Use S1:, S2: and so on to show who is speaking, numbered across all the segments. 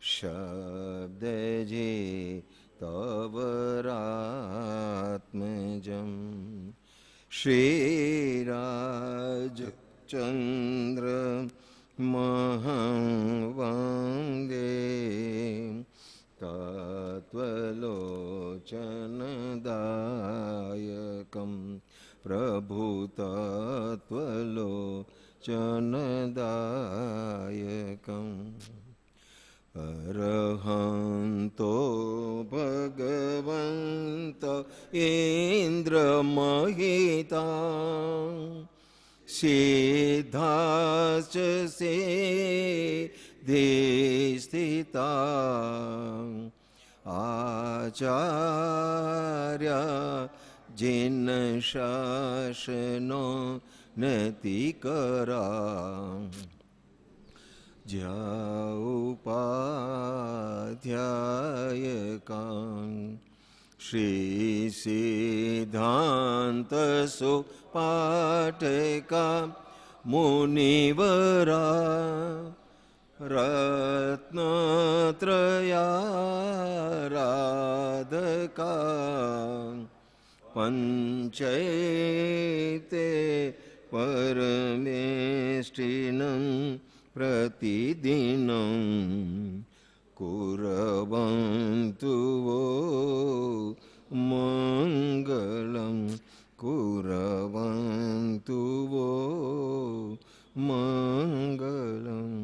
S1: शब्द जे तव रात्मजम् श्रीराजचन्द्र महं वन्दे तत्त्वलोचनदायकं प्रभुतत्त्वलोचनदायकम् अरहन्तो भगवन्त इन्द्रमहिता सिद्धाश्च सिद्धिस्थिता आचार्य जिन शासनो नतिकरा उपाध्यायकान् श्री सिद्धान्त सुपाठका मुनिवरा रत्नत्रयाराधका पंचैते परमेष्टिनं प्रतिदिनं कुर्वन्तु वो मङ्गलं कुर्वन्तु वो मङ्गलम्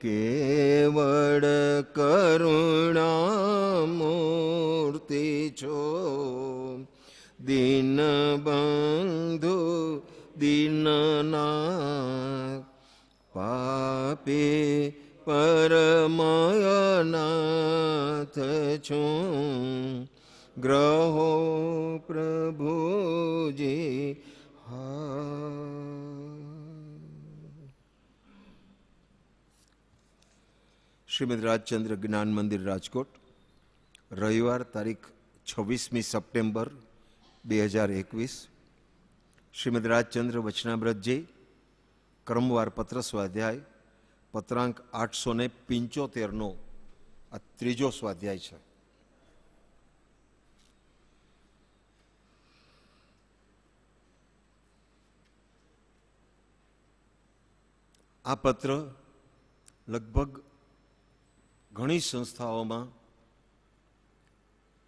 S1: केवल करुणामूर्ति छो दीनबन्धु दीननाथ पापी परमनाथ छो ग्रहो प्रभुजी श्रीमद રાજચંદ્ર જ્ઞાન મંદિર રાજકોટ રવિવાર તારીખ 26મી સપ્ટેમ્બર 2021 શ્રીમદ રાજચંદ્ર વચનામૃતજી ક્રમવાર પત્ર સ્વાધ્યાય પત્રાંક 875નો આ ત્રીજો સ્વાધ્યાય છે. આ પત્ર લગભગ ઘણી સંસ્થાઓમાં,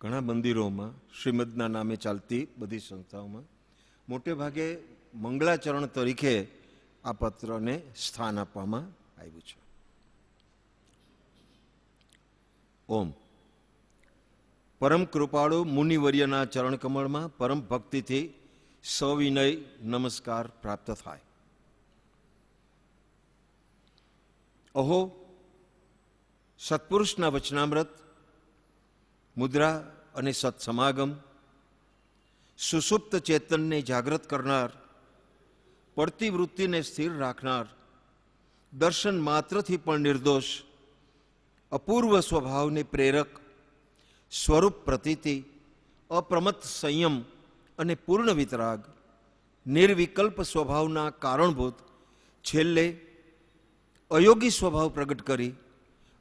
S1: ઘણા મંદિરોમાં, શ્રીમદના નામે ચાલતી બધી સંસ્થાઓમાં મોટે ભાગે મંગળાચરણ તરીકે આ પત્રને સ્થાન આપવામાં આવ્યું છે. ઓમ. પરમ કૃપાળુ મુનિવર્યના ચરણકમળમાં પરમ ભક્તિથી સવિનય નમસ્કાર પ્રાપ્ત થાય. અહો, સત્પુરુષના વચનામૃત, મુદ્રા અને સત્સમાગમ, સુષુપ્ત ચેતનને જાગૃત કરનાર, પડતી વૃત્તિને સ્થિર રાખનાર, દર્શન માત્રથી પણ નિર્દોષ, અપૂર્વ સ્વભાવને પ્રેરક, સ્વરૂપ પ્રતીતિ, અપ્રમત્ત સંયમ અને પૂર્ણ વિતરાગ, નિર્વિકલ્પ સ્વભાવના કારણભૂત, છેલ્લે અયોગી સ્વભાવ પ્રગટ કરી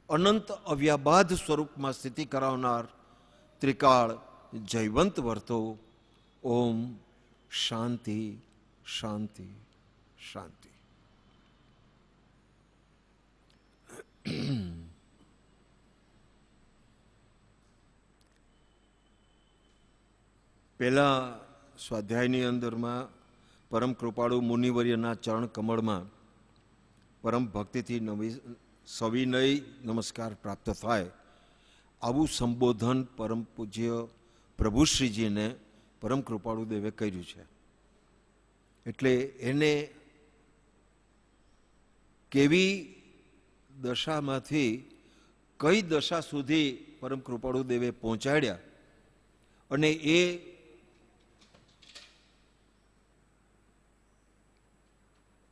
S1: અનંત અવ્યાબાધ સ્વરૂપમાં સ્થિતિ કરાવનાર ત્રિકાળ જયવંત વર્તો. ઓમ શાંતિ શાંતિ શાંતિ. પહેલા સ્વાધ્યાયની અંદરમાં પરમ કૃપાળુ મુનિવર્યના ચરણ કમળમાં પરમ ભક્તિથી સવિનય નમસ્કાર પ્રાપ્ત થાય આવું સંબોધન પરમ પૂજ્ય પ્રભુશ્રીજીને પરમ કૃપાળુ દેવે કર્યું છે. એટલે એને કેવી દશામાંથી કઈ દશા સુધી પરમ કૃપાળુ દેવે પહોંચાડ્યા અને એ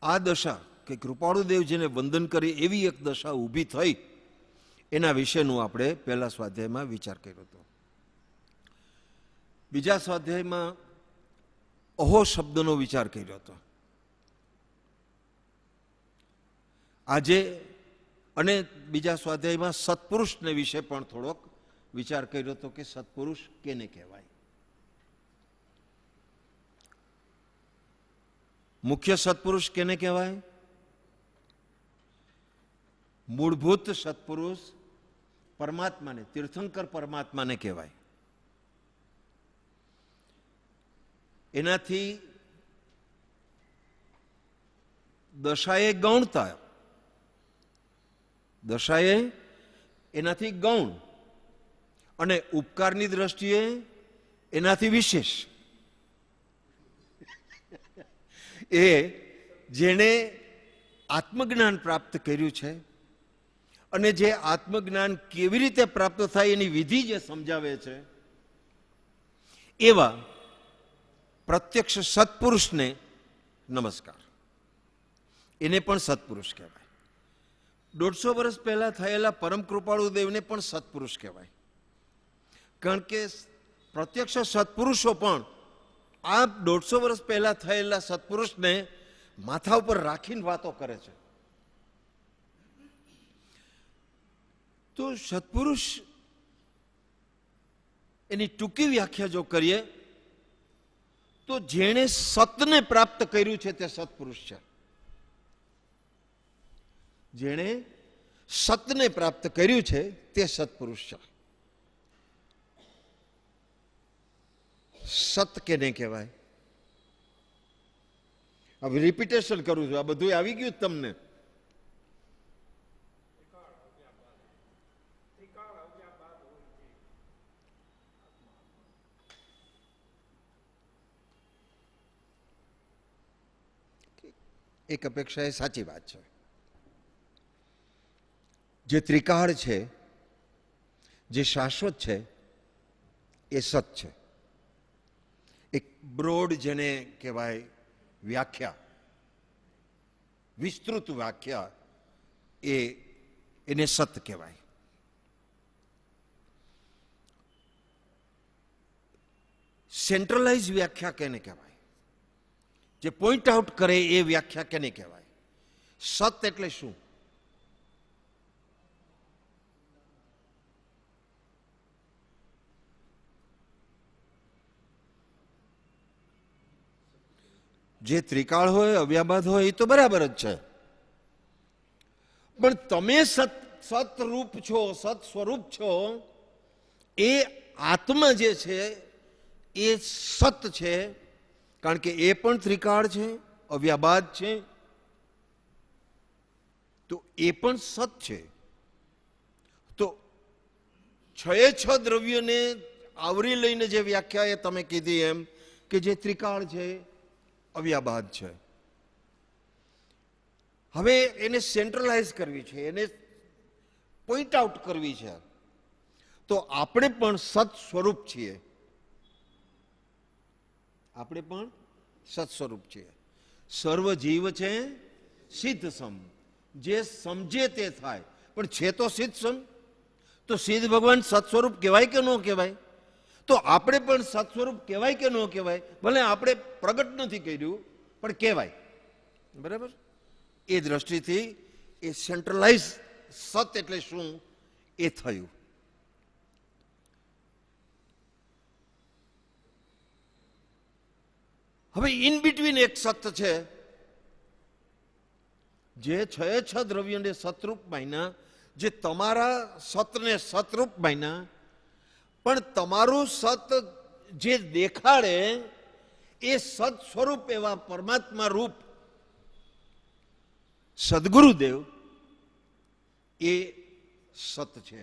S1: આ દશા કે કૃપાળુદેવજીને વંદન કરી એવી એક દશા ઊભી થઈ એના વિશેનું આપણે પહેલા સ્વાધ્યાયમાં વિચાર કર્યો હતો. બીજા સ્વાધ્યાયમાં અહો શબ્દનો વિચાર કર્યો હતો. આજે અને બીજા સ્વાધ્યાયમાં સત્પુરુષને વિશે પણ થોડોક વિચાર કર્યો હતો કે સત્પુરુષ કેને કહેવાય. મુખ્ય સત્પુરુષ કેને કહેવાય? મૂળભૂત સત્પુરુષ પરમાત્માને, તીર્થંકર પરમાત્માને કહેવાય. એનાથી દશાએ ગૌણતા, દશાએ એનાથી ગૌણ અને ઉપકારની દ્રષ્ટિએ એનાથી વિશેષ. એ જેણે આત્મજ્ઞાન પ્રાપ્ત કર્યું છે અને જે આત્મજ્ઞાન કેવી રીતે પ્રાપ્ત થાય એની વિધિ જે સમજાવે છે, એવા પ્રત્યક્ષ સત્પુરુષને નમસ્કાર. એને પણ સત્પુરુષ કહેવાય. 150 વર્ષ પહેલા થયેલા પરમ કૃપાળુ દેવને પણ સત્પુરુષ કહેવાય. કારણ કે પ્રત્યક્ષ સત્પુરુષો પણ આ 150 વર્ષ પહેલા થયેલા સત્પુરુષને માથા ઉપર રાખીને વાતો કરે છે. તો સત્પુરુષ એની ટૂંકી વ્યાખ્યા જો કરીએ તો જેણે સતને પ્રાપ્ત કર્યું છે તે સત્પુરુષ છે. જેણે સતને પ્રાપ્ત કર્યું છે તે સત્પુરુષ છે. સત કેને કહેવાય? હવે રિપીટેશન કરું છું, આ બધું આવી ગયું તમને. એક અપેક્ષા એ સાચી વાત છે. જે ત્રિકાળ છે, જે શાશ્વત છે, એ સત છે. એક બ્રોડ જેને કહેવાય વ્યાખ્યા, વિસ્તૃત વ્યાખ્યા, એને સત કહેવાય. સેન્ટ્રલાઇઝ વ્યાખ્યા કેને કહેવાય? જે પોઈન્ટ આઉટ કરે એ વ્યાખ્યા કેને કહેવાય? સત એટલે શું? જે ત્રિકાળ હોય, અવ્યાબાદ હોય, એ તો બરાબર જ છે. પણ તમે સતરૂપ છો, સત સ્વરૂપ છો, એ આત્મા જે છે એ સત છે. કારણ કે એ પણ ત્રિકાળ છે, અવ્યાબાદ છે, તો એ પણ સત છે. તો 6 દ્રવ્યોને આવરી લઈને જે વ્યાખ્યા એ તમે કીધી એમ કે જે ત્રિકાળ છે, અવ્યાબાદ છે, હવે એને સેન્ટ્રલાઇઝ કરવી છે, એને પોઈન્ટ આઉટ કરવી છે. તો આપણે પણ સત સ્વરૂપ છીએ. આપણે પણ સત સ્વરૂપ છીએ. સર્વ જીવ છે સિદ્ધ સમ, જે સમજે તે થાય. પણ છે તો સિદ્ધ સમ. તો સિદ્ધ ભગવાન સત સ્વરૂપ કહેવાય કે ન કહેવાય? તો આપણે પણ સત સ્વરૂપ કહેવાય કે ન કહેવાય? ભલે આપણે પ્રગટ નથી કર્યું, પણ કહેવાય. બરાબર? એ દ્રષ્ટિથી એ સેન્ટ્રલાઇઝ સત એટલે શું એ થયું. હવે ઇન બિટવીન એક સત છે, જે 6 દ્રવ્યોને સતરૂપ માન્યા, જે તમારા સતને સતરૂપ માન્યા, પણ તમારું સત જે દેખાડે એ સત સ્વરૂપ એવા પરમાત્મા રૂપ સદગુરુદેવ એ સત છે.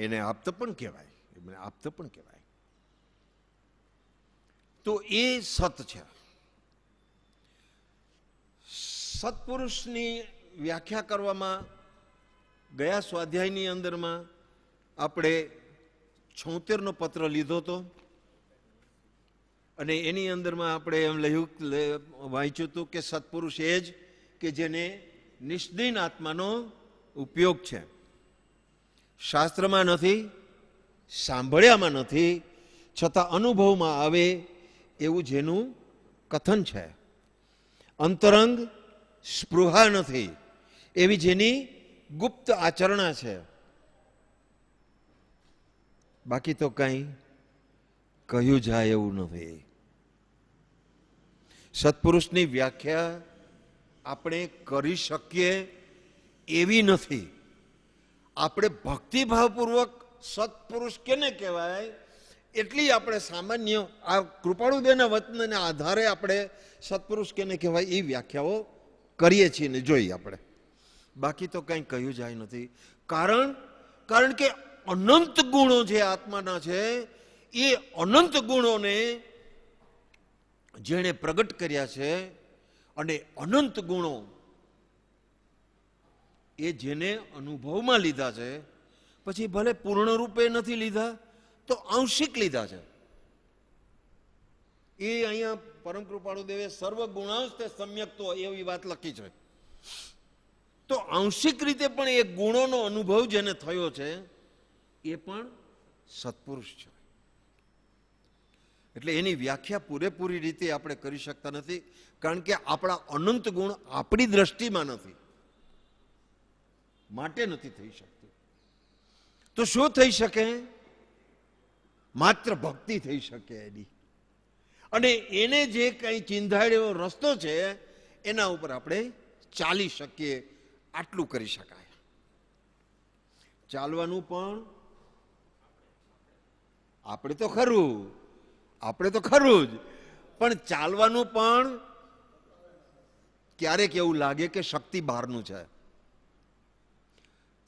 S1: એને આપ્ત પણ કહેવાય, આપ્ત પણ કહેવાય. તો એ સત છે. સત્પુરુષની વ્યાખ્યા કરવામાં ગયા સ્વાધ્યાયની અંદરમાં આપણે 76નો પત્ર લીધો હતો અને એની અંદરમાં આપણે એમ વાંચ્યું હતું કે સત્પુરુષ એ જ કે જેને નિષ્દિન આત્માનો ઉપયોગ છે. શાસ્ત્રમાં નથી, સાંભળ્યામાં નથી, છતાં અનુભવમાં આવે એવું જેનું કથન છે. અંતરંગ સ્પૃહા નથી, એવી જેની ગુપ્ત આચરણા છે. બાકી તો કંઈ કહ્યું જાય એવું નથી. સત્પુરુષની વ્યાખ્યા આપણે કરી શકીએ એવી નથી. આપણે ભક્તિભાવપૂર્વક સત્પુરુષ કેને કહેવાય એટલી આપણે સામાન્ય આ કૃપાળુદેવના વચનના આધારે આપણે સત્પુરુષ કેને કહેવાય એ વ્યાખ્યાઓ કરીએ છીએ ને જોઈએ આપણે. બાકી તો કંઈ કહ્યું જાય નથી. કારણ કે અનંત ગુણો જે આત્માના છે એ અનંત ગુણોને જેણે પ્રગટ કર્યા છે, અને અનંત ગુણો એ જેને અનુભવમાં લીધા છે, પછી ભલે પૂર્ણ રૂપે નથી લીધા તો આંશિક લીધા છે. એ અહીંયા પરમ કૃપાળુ દેવે સર્વ ગુણાંશ તે સમ્યક્તો એવી વાત લખી છે. તો આંશિક રીતે પણ એ ગુણોનો અનુભવ જેને થયો છે એ પણ સત્પુરુષ છે. એટલે એની વ્યાખ્યા પૂરેપૂરી રીતે આપણે કરી શકતા નથી, કારણ કે આપણા અનંત ગુણ આપણી દ્રષ્ટિમાં નથી, માટે નથી થઈ શકતું. તો શું થઈ શકે? માત્ર ભક્તિ થઈ શકે એની, અને એને જે કંઈ ચિંધાડ્યો રસ્તો છે એના ઉપર આપણે ચાલી શકીએ, આટલું કરી શકાય. ચાલવાનું પણ આપણે તો ખરું જ, પણ ચાલવાનું પણ ક્યારેક એવું લાગે કે શક્તિ બહારનું છે,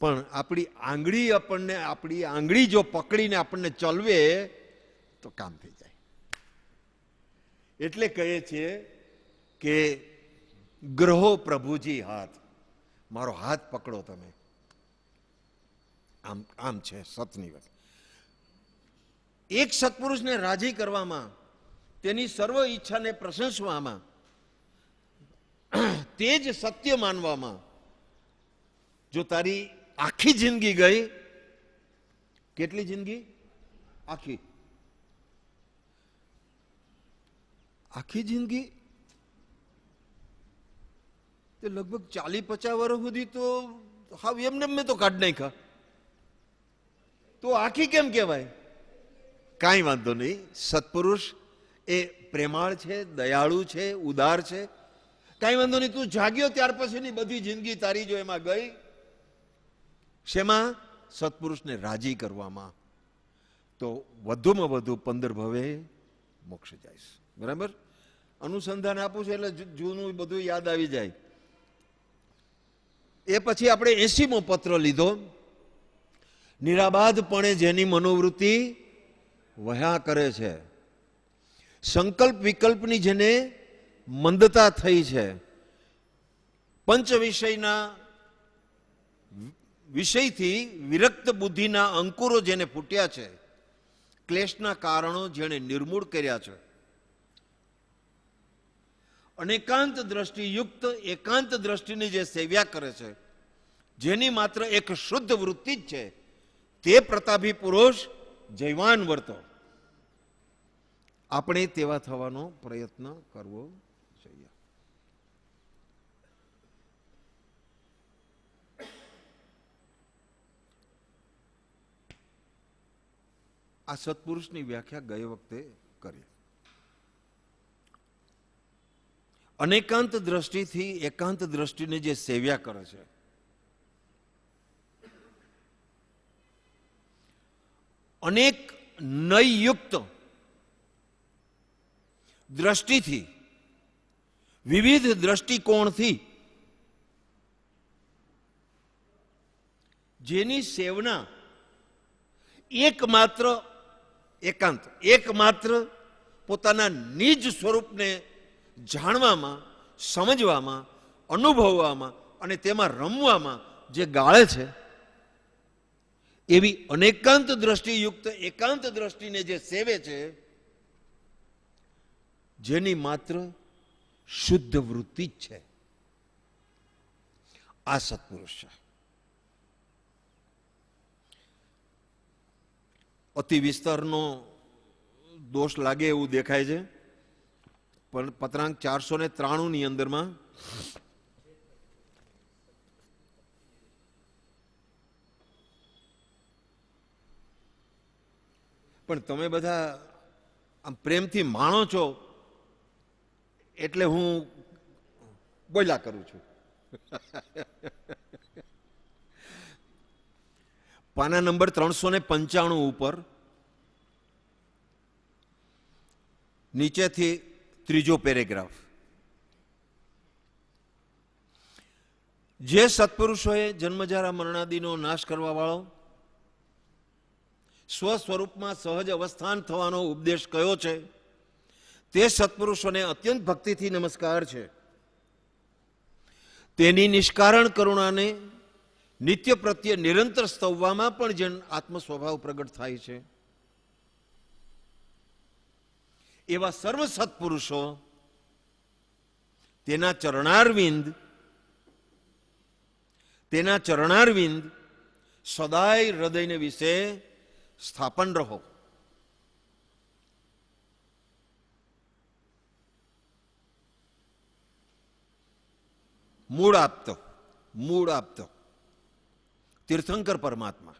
S1: પણ આપણી આંગળી જો પકડીને આપણને ચલવે તો કામ થઈ જાય. એટલે કહીએ છીએ કે ગ્રહો પ્રભુજી હાથ, મારો હાથ પકડો તમે. આમ છે સતની વાત. એક સત્પુરુષને રાજી કરવામાં, તેની સર્વ ઈચ્છાને પ્રશંસવામાં, તે જ સત્ય માનવામાં જો તારી આખી જિંદગી ગઈ, કેટલી જિંદગી? આખી જિંદગી તે લગભગ 40-50 વર્ષ સુધી તો હાવ એમને મેં તો કાઢ નાખ્યા, તો આખી કેમ કહેવાય? કાંઈ વાંધો નહીં. સત્પુરુષ એ પ્રેમાળ છે, દયાળુ છે, ઉદાર છે. કાંઈ વાંધો નહીં, તું જાગ્યો ત્યાર પછીની બધી જિંદગી તારી જો એમાં ગઈ, શેમાં? સત્પુરુષને રાજી કરવામાં, તો વધુમાં વધુ 15 ભવે મોક્ષ જાય. બરાબર? અનુસંધાન આપું છું એટલે જૂનું બધું યાદ આવી જાય. એ પછી આપણે 80મો પત્ર લીધો. નિરાબાધપણે જેની મનોવૃત્તિ વહ્યા કરે છે, સંકલ્પ વિકલ્પની જેને મંદતા થઈ છે, પંચ વિષયના વિષયથી વિરક્ત બુદ્ધિના અંકુરો જેને ફૂટ્યા છે, ક્લેશના કારણો જેણે નિર્મૂળ કર્યા છે, અનેકાંત દ્રષ્ટિયુક્ત એકાંત દ્રષ્ટિની જે સેવ્યા કરે છે, જેની માત્ર એક શુદ્ધ વૃત્તિ જ છે, તે પ્રતાપી પુરુષ જયવાન વર્તો. આપણે તેવા થવાનો પ્રયત્ન કરવો જોઈએ. આ સત્પુરુષની વ્યાખ્યા ગઈ વખતે કરી. અનેકાંત દ્રષ્ટિથી એકાંત દ્રષ્ટિને જે સેવ્યા કરે છે, અનેક નયયુક્ત દ્રષ્ટિથી, વિવિધ દ્રષ્ટિકોણથી જેની સેવના એકમાત્ર પોતાના નિજ સ્વરૂપને જાણવામાં, સમજવામાં, અનુભવવામાં અને તેમાં રમવામાં જે ગાળે છે, એવી અનેકાંત દ્રષ્ટિયુક્ત એકાંત દ્રષ્ટિને જે સેવે છે, જેની માત્ર શુદ્ધ વૃત્તિ જ છે, આ સત્પુરુષ છે. અતિ વિસ્તારનો દોષ લાગે એવું દેખાય છે, પણ પત્રાંક 493 ની અંદરમાં પણ તમે બધા આમ પ્રેમથી માણો છો એટલે હું બોલ્યા કરું છું. પાના નંબર 395 ઉપર નીચેથી ત્રીજો પેરેગ્રાફ. જે સત્પુરુષોએ જન્મજારા મરણાદિનો નાશ કરવા વાળો સ્વ સ્વરૂપમાં સહજ અવસ્થાન થવાનો ઉપદેશ કયો છે તે સત્પુરુષોને અત્યંત ભક્તિથી નમસ્કાર છે. તેની નિષ્કારણ કરુણાને નિત્ય પ્રત્યે નિરંતર સ્તવવામાં પણ જેન આત્મ સ્વભાવ પ્રગટ થાય છે એવા સર્વ સત્પુરુષો તેના ચરણારવિંદ સદાય હૃદયને વિશે સ્થાપન રહો. મૂળ આપતો તીર્થંકર પરમાત્મા.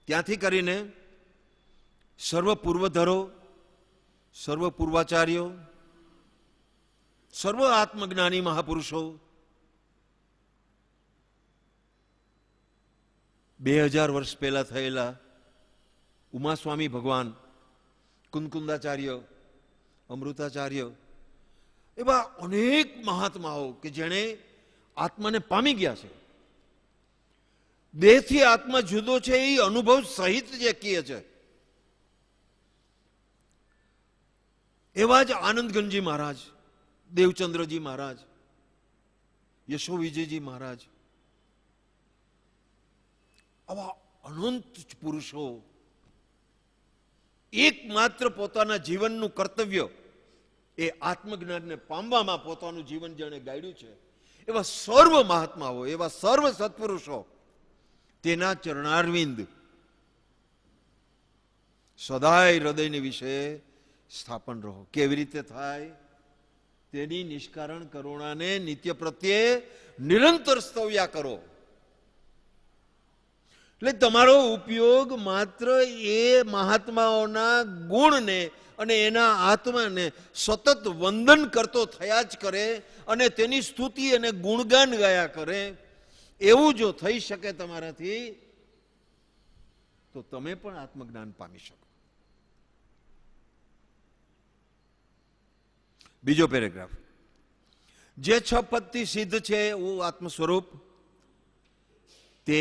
S1: ત્યાંથી કરીને સર્વ પૂર્વધરો, સર્વ પૂર્વાચાર્યો, સર્વ આત્મજ્ઞાની મહાપુરુષો 2000 વર્ષ પહેલા થયેલા ઉમાસ્વામી ભગવાન, કુંદકુંદાચાર્ય, અમૃતાચાર્ય, એવા અનેક મહાત્માઓ કે જેણે આત્માને પામી ગયા છે. દેહથી આત્મા જુદો છે એ અનુભવ સહિત જે કહે છે એવા જ આનંદગંજી મહારાજ, દેવચંદ્રજી મહારાજ, યશો વિજયજી મહારાજ, આવા અનંત પુરુષો એકમાત્ર પોતાના જીવનનું કર્તવ્ય એ આત્મજ્ઞાનને પામવામાં પોતાનું જીવન જેણે ગાળ્યું છે એવા સર્વ મહાત્માઓ, એવા સર્વ સત્પુરુષો તેના ચરણારવિંદ સદાય હૃદયને વિશે સ્થાપન રહો. કેવી રીતે થાય? તેની નિષ્કારણ કરુણાને નિત્ય પ્રત્યે નિરંતર સ્તવ્યા કરો. એટલે તમારો ઉપયોગ માત્ર એ મહાત્માઓના ગુણને અને એના આત્માને સતત વંદન કરતો થયા જ કરે અને તેની સ્તુતિ અને ગુણગાન ગાયા કરે. એવું જો થઈ શકે તમારાથી તો તમે પણ આત્મજ્ઞાન પામી શકો. બીજો પેરેગ્રાફ. જે 6 પદથી સિદ્ધ છે એવું આત્મ સ્વરૂપ તે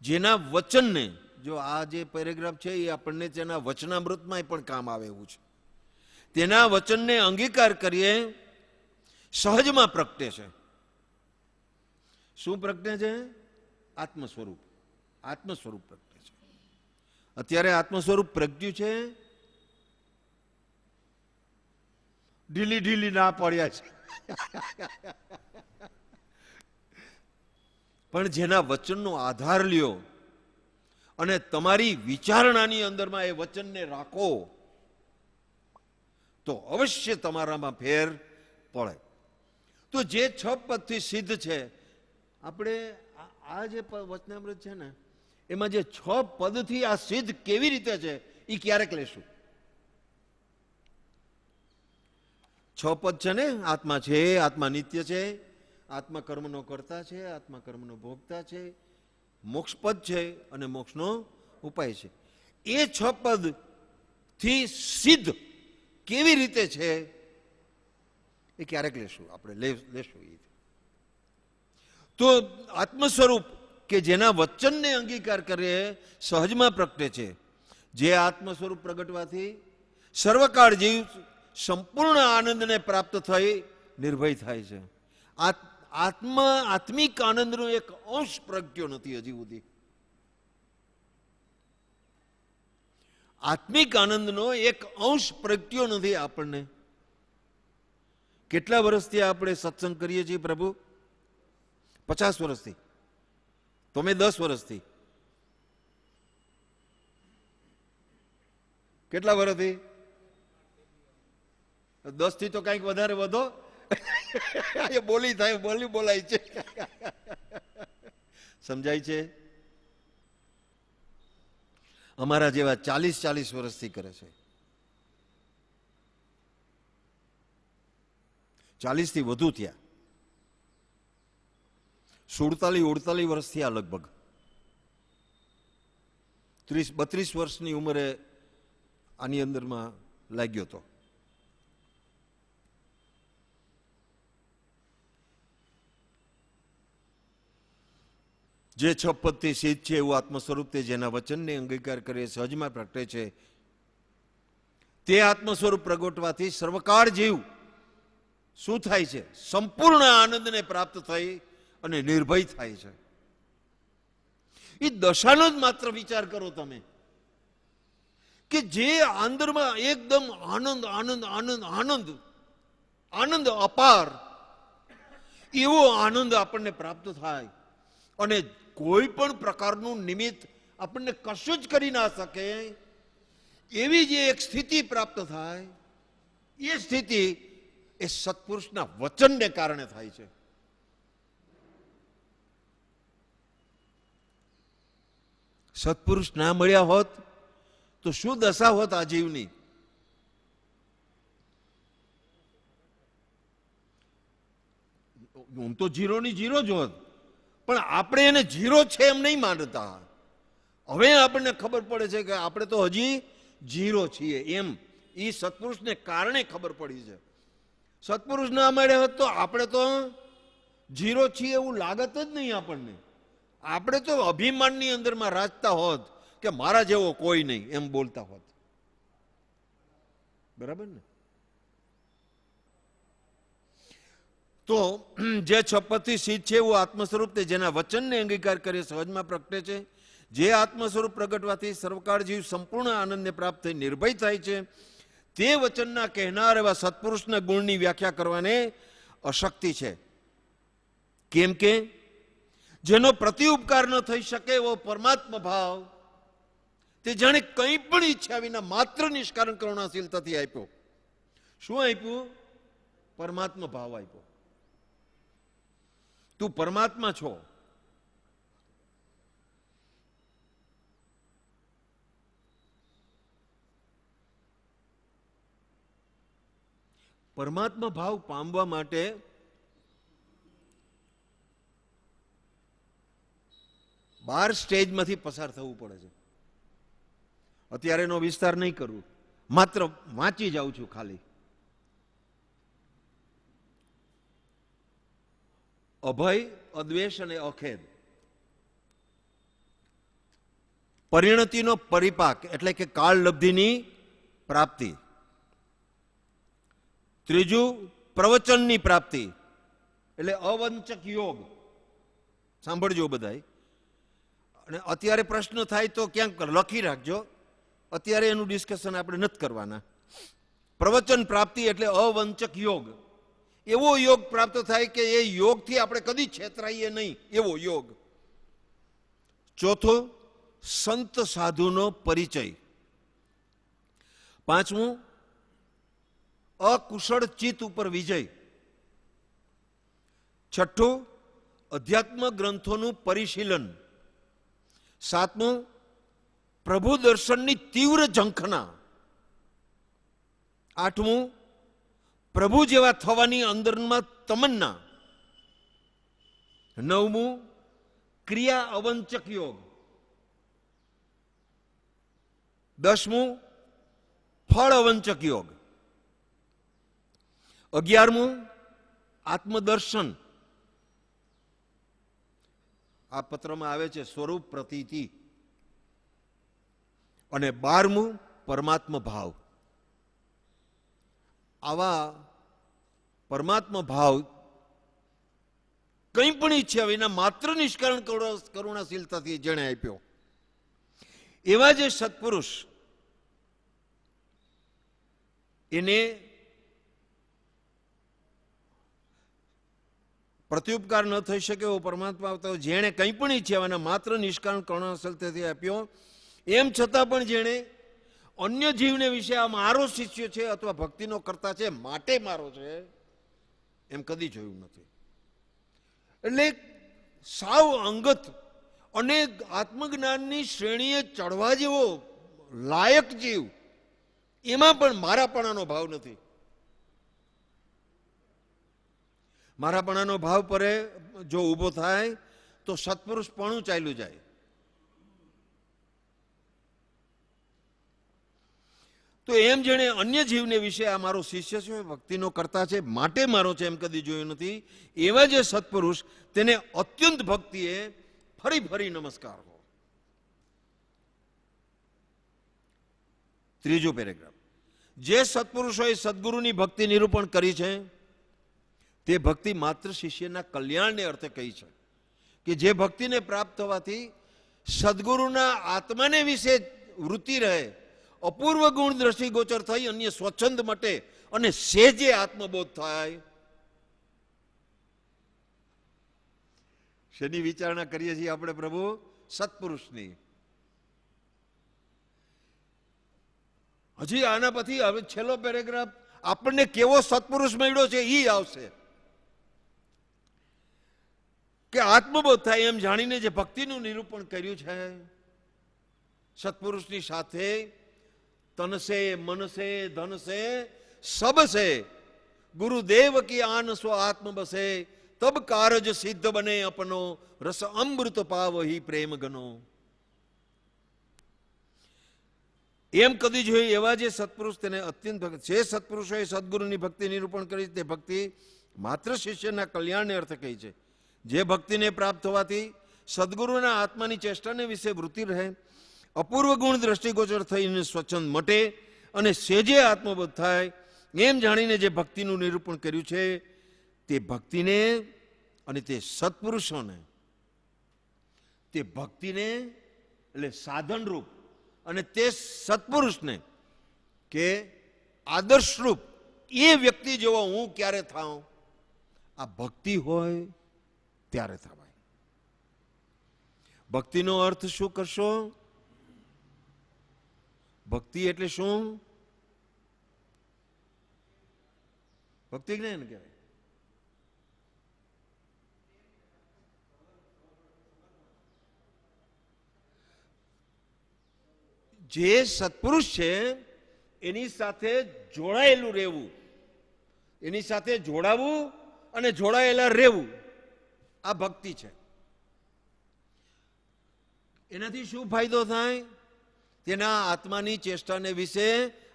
S1: જેના વચનને, જો આ જે પેરેગ્રાફ છે એ આપણને તેના વચનામૃતમાં પણ કામ આવે એવું છે, તેના વચનને અંગીકાર કરીએ સહજમાં પ્રગટે છે. શું પ્રગટે છે? આત્મ સ્વરૂપ પ્રગટે છે. અત્યારે આત્મ સ્વરૂપ પ્રગટ્યું છે, ઢીલી ના પડ્યા છે. પણ જેના વચનનો આધાર લ્યો અને તમારી વિચારણાની અંદરમાં એ વચનને રાખો તો અવશ્ય તમારામાં ફેર પડે. તો જે 6 પદથી સિદ્ધ છે, આપણે આ જે વચનામૃત છે ને એમાં જે 6 પદથી આ સિદ્ધ કેવી રીતે છે એ ક્યારેક લેશું. 6 પદ છે ને, આત્મા છે, આત્મા નિત્ય છે, આત્મા કર્મનો કર્તા છે, આત્મા કર્મનો ભોગતા છે, મોક્ષ પદ છે અને મોક્ષનો ઉપાય છે. એ 6 પદ થી સિદ્ધ કેવી રીતે છે એ ક્યારેક લેશું, આપણે લેશું. તો આત્મ સ્વરૂપ કે જેના વચનને અંગીકાર કરે સહજમાં પ્રગટે છે. જે આત્મ સ્વરૂપ પ્રગટવાથી સર્વકાળ જીવ સંપૂર્ણ આનંદને પ્રાપ્ત થઈ નિર્ભય થાય છે. આત્મિક આનંદનો એક અંશ પ્રગટ્યો નથી હજી સુધી. આત્મિક આનંદનો એક અંશ પ્રગટ્યો નથી આપણને. કેટલા વર્ષથી આપણે સત્સંગ કરીએ છીએ પ્રભુ? 50 વર્ષથી. તમે 10 વર્ષથી. કેટલા વર્ષથી? 10 થી તો કંઈક વધારે વધો. એ બોલી થાય, બોલાય છે. સમજાય છે? અમારા જેવા 40 વર્ષથી કરે છે. 40 થી વધુ થયા. 47-48 વર્ષ થયા લગભગ. 30-32 વર્ષની ઉંમરે આની અંદરમાં લાગ્યો હતો. જે 6 પદથી સિદ્ધ છે એવું આત્મ સ્વરૂપ તે જેના વચનને અંગીકાર કરે સહજમાં પ્રગટે છે તે આત્મ સ્વરૂપ પ્રગટવાથી સર્વકાળ જીવ શું થાય છે? સંપૂર્ણ આનંદને પ્રાપ્ત થઈ અને નિર્ભય થાય છે. એ દશાનો જ માત્ર વિચાર કરો તમે કે જે અંદરમાં એકદમ આનંદ આનંદ આનંદ આનંદ આનંદ અપાર એવો આનંદ આપણને પ્રાપ્ત થાય અને કોઈ પણ પ્રકારનું નિમિત્ત આપણને કશું જ કરી ના શકે એવી જે એક સ્થિતિ પ્રાપ્ત થાય, એ સ્થિતિ એ સત્પુરુષના વચનને કારણે થાય છે. સત્પુરુષ ના મળ્યા હોત તો શું દશા હોત આ જીવની? હું તો જીરોની જીરો જ હોત, પણ આપણે એને જીરો છે એમ નહીં માનતા. હવે આપણને ખબર પડે છે કે આપણે તો હજી જીરો છીએ એમ. એ સત્પુરુષને કારણે ખબર પડી છે. સત્પુરુષ ના મળ્યા હોત તો આપણે તો જીરો છીએ એવું લાગત જ નહીં આપણને. આપણે તો અભિમાનની અંદરમાં રાજતા હોત કે મારા જેવો કોઈ નહીં એમ બોલતા હોત. બરાબર ને? તો જે 6 પદથી સિદ્ધ છે એવું આત્મ સ્વરૂપ તે જેના વચનને અંગીકાર કરે સહજમાં પ્રગટે છે. જે આત્મ સ્વરૂપ પ્રગટવાથી સર્વકાળ જીવ સંપૂર્ણ આનંદને પ્રાપ્ત થઈ નિર્ભય થાય છે તે વચનના કહેનાર એવા સત્પુરુષના ગુણની વ્યાખ્યા કરવાને અશક્તિ છે. કેમ કે જેનો પ્રતિઉપકાર ન થઈ શકે એવો પરમાત્મા ભાવ તે જાણે કંઈ પણ ઈચ્છા વિના માત્ર નિષ્કારણ કરુણાશીલતાથી આપ્યો. શું આપ્યું? પરમાત્મા ભાવ આપ્યો. તું પરમાત્મા છો. પરમાત્મા ભાવ પામવા માટે બાર સ્ટેજમાંથી પસાર થવું પડે છે. અત્યારે એનો વિસ્તાર નહીં કરું, માત્ર વાંચી જાઉં છું ખાલી. અભય, અદ્વેષ અને અખેદ. પરિણતિનો પરિપાક એટલે કે કાળલબ્ધિની પ્રાપ્તિ. ત્રીજું પ્રવચનની પ્રાપ્તિ એટલે અવંચક યોગ. સાંભળજો બધાય. અને અત્યારે પ્રશ્ન થાય તો ક્યાંક લખી રાખજો. અત્યારે એનું ડિસ્કશન આપણે નથી કરવાના. પ્રવચન પ્રાપ્તિ એટલે અવંચક યોગ. એવો યોગ પ્રાપ્ત થાય કે એ યોગથી આપણે કદી છેતરાઈએ નહીં એવો યોગ. ચોથું સંત સાધુનો પરિચય. પાંચમું અકુશળ ચિત્ત ઉપર વિજય. છઠ્ઠું અધ્યાત્મ ગ્રંથોનું પરિશીલન. સાતમું પ્રભુ દર્શનની તીવ્ર ઝંખના. આઠમું પ્રભુ જેવા થવાની અંદરમાં તમન્ના. નવમું ક્રિયા અવંચક યોગ. 10મું ફળ અવંચક યોગ. 11મું આત્મદર્શન. આ પત્રમાં આવે છે સ્વરૂપ પ્રતીતિ. અને 12મું પરમાત્મા ભાવ. આવા પરમાત્મા ભાવ કંઈ પણ ઈચ્છ્યા વિના માત્ર નિષ્કારણ કરુણાશીલતાથી જેણે આપ્યો એવા જે સત્પુરુષ એને પ્રત્યુપકાર ન થઈ શકે એવો પરમાત્મા આવતો જેણે કંઈ પણ ઈચ્છ્યા વિના માત્ર નિષ્કારણ કરુણાશીલતાથી આપ્યો, એમ છતાં પણ જેણે અન્ય જીવને વિશે આ મારો શિષ્ય છે અથવા ભક્તિનો કરતા છે માટે મારો છે એમ કદી જોયું નથી. એટલે સાવ અંગત અને આત્મજ્ઞાનની શ્રેણીએ ચડવા જેવો લાયક જીવ, એમાં પણ મારાપણાનો ભાવ નથી. મારાપણાનો ભાવ પરે જો ઊભો થાય તો સત્પુરુષપણું ચાલ્યું જાય. તો એમ જેણે અન્ય જીવને વિશે આ મારો શિષ્ય છે, ભક્તિનો કરતા છે, માટે મારો છે એમ કદી જોયું નથી, એવા જે સત્પુરુષ તેને અત્યંત ભક્તિએ ફરી ફરી નમસ્કાર હો. ત્રીજો પેરેગ્રાફ. જે સત્પુરુષોએ સદગુરુની ભક્તિ નિરૂપણ કરી છે તે ભક્તિ માત્ર શિષ્યના કલ્યાણને અર્થે કહી છે કે જે ભક્તિને પ્રાપ્ત થવાથી સદગુરુના આત્માને વિશે વૃત્તિ રહે, અપૂર્વ ગુણ દ્રષ્ટિગોચર થઈ અન્ય સ્વચ્છંદ મટે અને સેજે આત્મબોધ થાય. શેની વિચારણા કરીએ છીએ આપણે પ્રભુ? સત્પુરુષની. હજી આના પછી હવે છેલ્લો પેરેગ્રાફ આપણને કેવો સત્પુરુષ મળ્યો છે એ આવશે કે આત્મબોધ થાય એમ જાણીને જે ભક્તિનું નિરૂપણ કર્યું છે. સત્પુરુષની સાથે તનસે મનસે ધનસે સબસે ગુરુદેવ કી આન સ્વ આત્મ બસે તબ કારજ સિદ્ધ બને અપનો રસ અમૃત પાવહી પ્રેમ ગનો. એમ કદી જોઈએ એવા જે સત્પુરુષ તેને અત્યંત ભક્ત. જે સત્પુરુષોએ સદગુરુની ભક્તિ નિરૂપણ કરી તે ભક્તિ માત્ર શિષ્યના કલ્યાણને અર્થે કહી છે. જે ભક્તિને પ્રાપ્ત થવાથી સદગુરુના આત્માની ચેષ્ટાને વિશે વૃત્તિ રહે, અપૂર્વ ગુણ દ્રષ્ટિગોચર થઈને સ્વચ્છંદ મટે અને સેજે આત્મબોધ થાય એમ જાણીને જે ભક્તિનું નિરૂપણ કર્યું છે તે ભક્તિને અને તે સત્પુરુષોને, તે ભક્તિને એટલે સાધનરૂપ અને તે સત્પુરુષને કે આદર્શરૂપ એ વ્યક્તિ જેવો હું ક્યારે થાઉં? આ ભક્તિ હોય ત્યારે થવાય. ભક્તિનો અર્થ શું કરશો? ભક્તિ એટલે શું? ભક્તિ જ્ઞાન કહેવાય. જે સત્પુરુષ છે એની સાથે જોડાયેલું રહેવું, એની સાથે જોડાવું અને જોડાયેલા રહેવું, આ ભક્તિ છે. એનાથી શું ફાયદો થાય? તેના આત્માની ચેષ્ટાને વિશે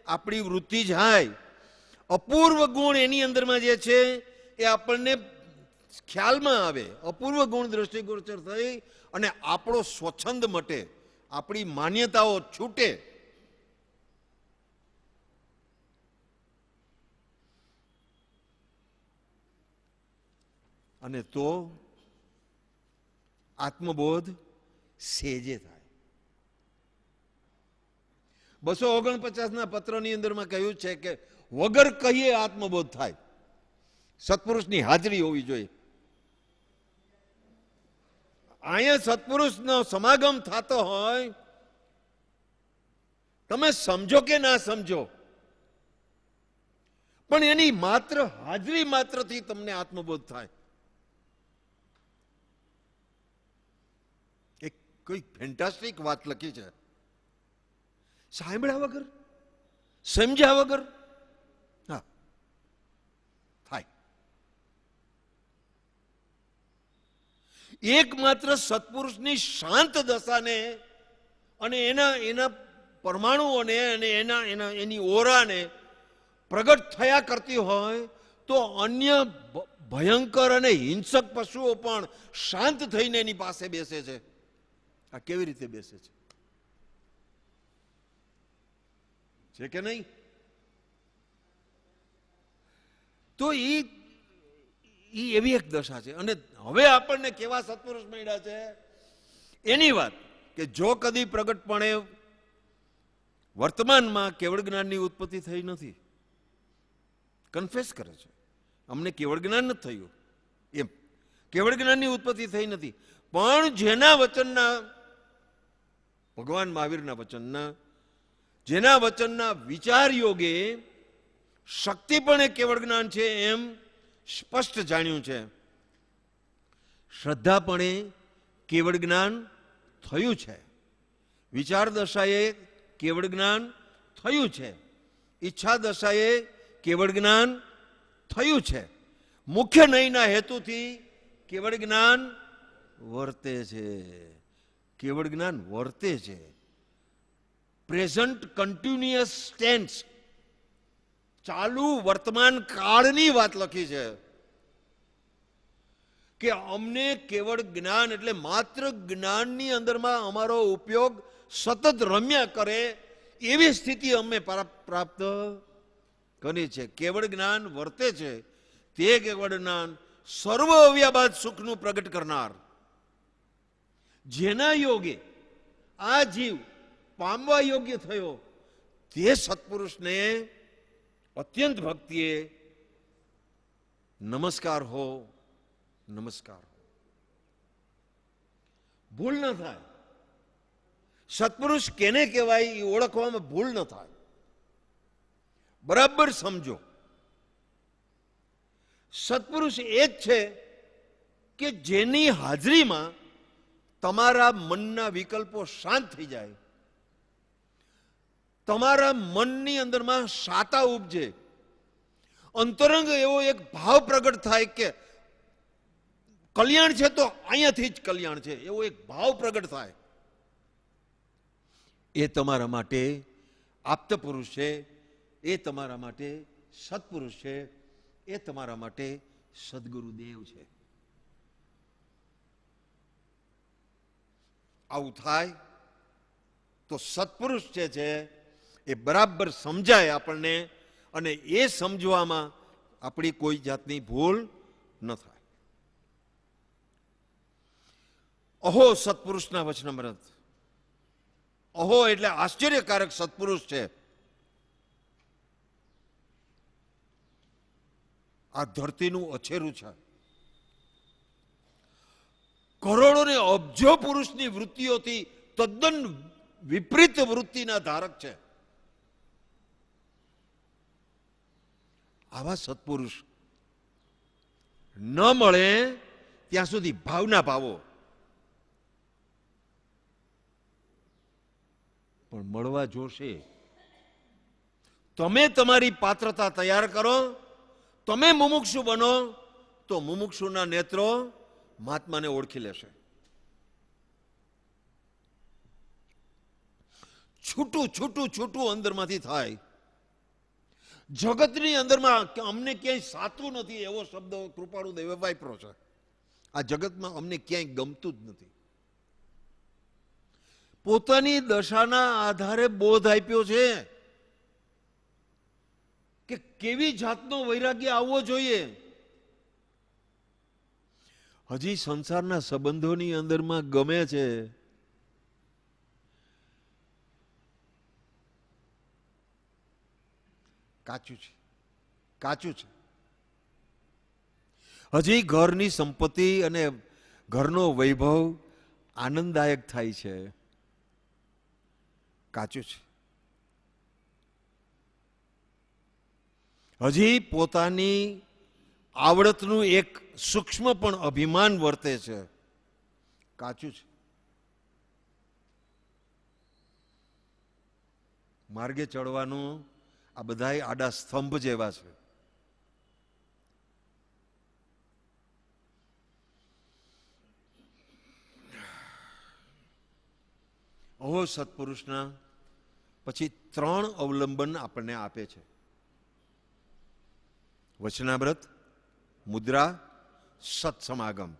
S1: આપણી વૃત્તિ જાય, અપૂર્વ ગુણ એની અંદરમાં જે છે એ આપણને ખ્યાલમાં આવે, અપૂર્વ ગુણ દ્રષ્ટિગોચર થઈ અને આપણો સ્વચ્છંદ મટે, આપણી માન્યતાઓ છૂટે. અને તો આત્મબોધ સેજે થાય. 249 પત્રની અંદરમાં કહ્યું છે કે વગર કહીએ આત્મબોધ થાય. સત્પુરુષની હાજરી હોવી જોઈએ. અહીંયા સત્પુરુષનો સમાગમ થતો હોય, તમે સમજો કે ના સમજો, પણ એની માત્ર હાજરી માત્રથી તમને આત્મબોધ થાય. એક કોઈ ફેન્ટાસ્ટિક વાત લખી છે. સાંભળ્યા વગર, સમજ્યા વગર હા થાય. એકમાત્ર સત્પુરુષની શાંત દશાને અને એના પરમાણુઓને અને એની ઓરાને પ્રગટ થયા કરતી હોય તો અન્ય ભયંકર અને હિંસક પશુઓ પણ શાંત થઈને એની પાસે બેસે છે. આ કેવી રીતે બેસે છે કે નહીં? તો એ એવી એક દશા છે. અને હવે આપણને કેવા સત્પુરુષ મળ્યા છે એની વાત, કે જો કદી પ્રગટપણે વર્તમાનમાં કેવળ જ્ઞાનની ઉત્પત્તિ થઈ નથી, કન્ફેસ કરે છે, અમને કેવળ જ્ઞાન નથી થયું, એમ કેવળ જ્ઞાનની ઉત્પત્તિ થઈ નથી, પણ જેના વચનના, ભગવાન મહાવીરના વચનના, જેના વચનના વિચાર યોગે શક્તિ પણ એ કેવળ જ્ઞાન છે એમ સ્પષ્ટ જાણ્યું છે. શ્રદ્ધાપણે કેવળ જ્ઞાન થયું છે, વિચાર દશાએ કેવળ જ્ઞાન થયું છે, ઈચ્છા દશાએ કેવળ જ્ઞાન થયું છે. મુખ્ય નહીંના હેતુથી કેવળ જ્ઞાન વર્તે છે. કેવળ જ્ઞાન વર્તે છે. પ્રેઝન્ટ કન્ટિન્યુઅસ ટેન્સ, ચાલુ વર્તમાન કાળની વાત લખી છે કે અમને કેવળ જ્ઞાન એટલે માત્ર જ્ઞાનની અંદરમાં અમારો ઉપયોગ સતત રમ્યા કરે એવી સ્થિતિ અમે પ્રાપ્ત કરી છે. કેવળ જ્ઞાન વર્તે છે તે કેવળ જ્ઞાન સર્વ અવ્યાબાદ સુખનું પ્રગટ કરનાર, જેના યોગે આ જીવ પામવા યોગ્ય થયો તે સત્પુરુષને અત્યંત ભક્તિએ નમસ્કાર હો, નમસ્કાર હો. ભૂલ ન થાય. સત્પુરુષ કેને કહેવાય એ ઓળખવામાં ભૂલ ન થાય. બરાબર સમજો. સત્પુરુષ એ જ છે કે જેની હાજરીમાં તમારા મનના વિકલ્પો શાંત થઈ જાય, તમારા મનની અંદરમાં શાતા ઉપજે, અંતરંગ એવો એક ભાવ પ્રગટ થાય કે કલ્યાણ છે તો અહીંયાથી જ કલ્યાણ છે, એવો એક ભાવ પ્રગટ થાય. એ તમારા માટે આપ્ત પુરુષ છે, એ તમારા માટે સત્પુરુષ છે, એ તમારા માટે સદગુરુદેવ છે. આવું થાય તો સત્પુરુષ જે છે એ બરાબર સમજાય આપણને, અને એ સમજવામાં આપણી કોઈ જાતની ભૂલ ન થાય. અહો સત્પુરુષના વચનામૃત. અહો એટલે આશ્ચર્યકારક સત્પુરુષ છે. આ ધરતીનું અછેરું છે. કરોડો ને અબજો પુરુષની વૃત્તિઓથી તદ્દન વિપરીત વૃત્તિના ધારક છે. આવા સત્પુરુષ ન મળે ત્યાં સુધી ભાવના ભાવો, પણ મળવા જોશે. તમે તમારી પાત્રતા તૈયાર કરો, તમે મુમુક્ષુ બનો તો મુમુક્ષુના નેત્રો મહાત્માને ઓળખી લેશે. છૂટું છૂટું છૂટું અંદરમાંથી થાય. જગતની અંદરમાં અમને ક્યાંય સાતું નથી એવો શબ્દ કૃપાળુ દેવે વાપરો છે. આ જગતમાં અમને ક્યાંય ગમતું જ નથી. પોતાની દશાના આધારે બોધ આપ્યો છે કે કેવી જાતનો વૈરાગ્ય આવવો જોઈએ. હજી સંસારના સંબંધોની અંદરમાં ગમે છે. કાચું છે, કાચું છે. હજી ઘરની સંપત્તિ અને ઘરનો વૈભવ આનંદદાયક થાય છે. કાચું છે. હજી પોતાની આવડતનું એક સૂક્ષ્મ પણ અભિમાન વર્તે છે. કાચું છે. માર્ગે ચડવાનું આ બધાય આડા સ્તંભ જેવા છે. અહો સત્પુરુષના પછી 3 અવલંબન આપણને આપે છે. વચનામૃત, મુદ્રા, સત્સમાગમ.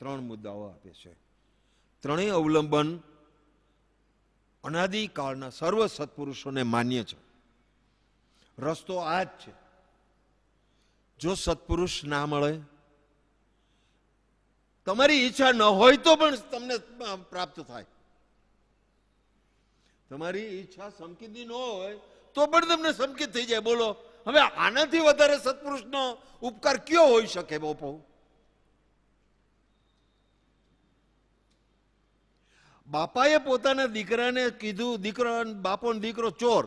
S1: 3 મુદ્દાઓ આપે છે. 3 અવલંબન અનાદિકાળના સર્વ સત્પુરુષોને માન્ય છે. રસ્તો આ જ છે. જો સત્પુરુષ ના મળે, તમારી ઈચ્છા ન હોય તો પણ તમને પ્રાપ્ત થાય. તમારી ઈચ્છા સંકિતની ન હોય તો પણ તમને સંકિત થઈ જાય. બોલો હવે આનાથી વધારે સત્પુરુષનો ઉપકાર કયો હોઈ શકે? બાપુ, બાપાએ પોતાના દીકરાને કીધું, દીકરો બાપો દીકરો ચોર,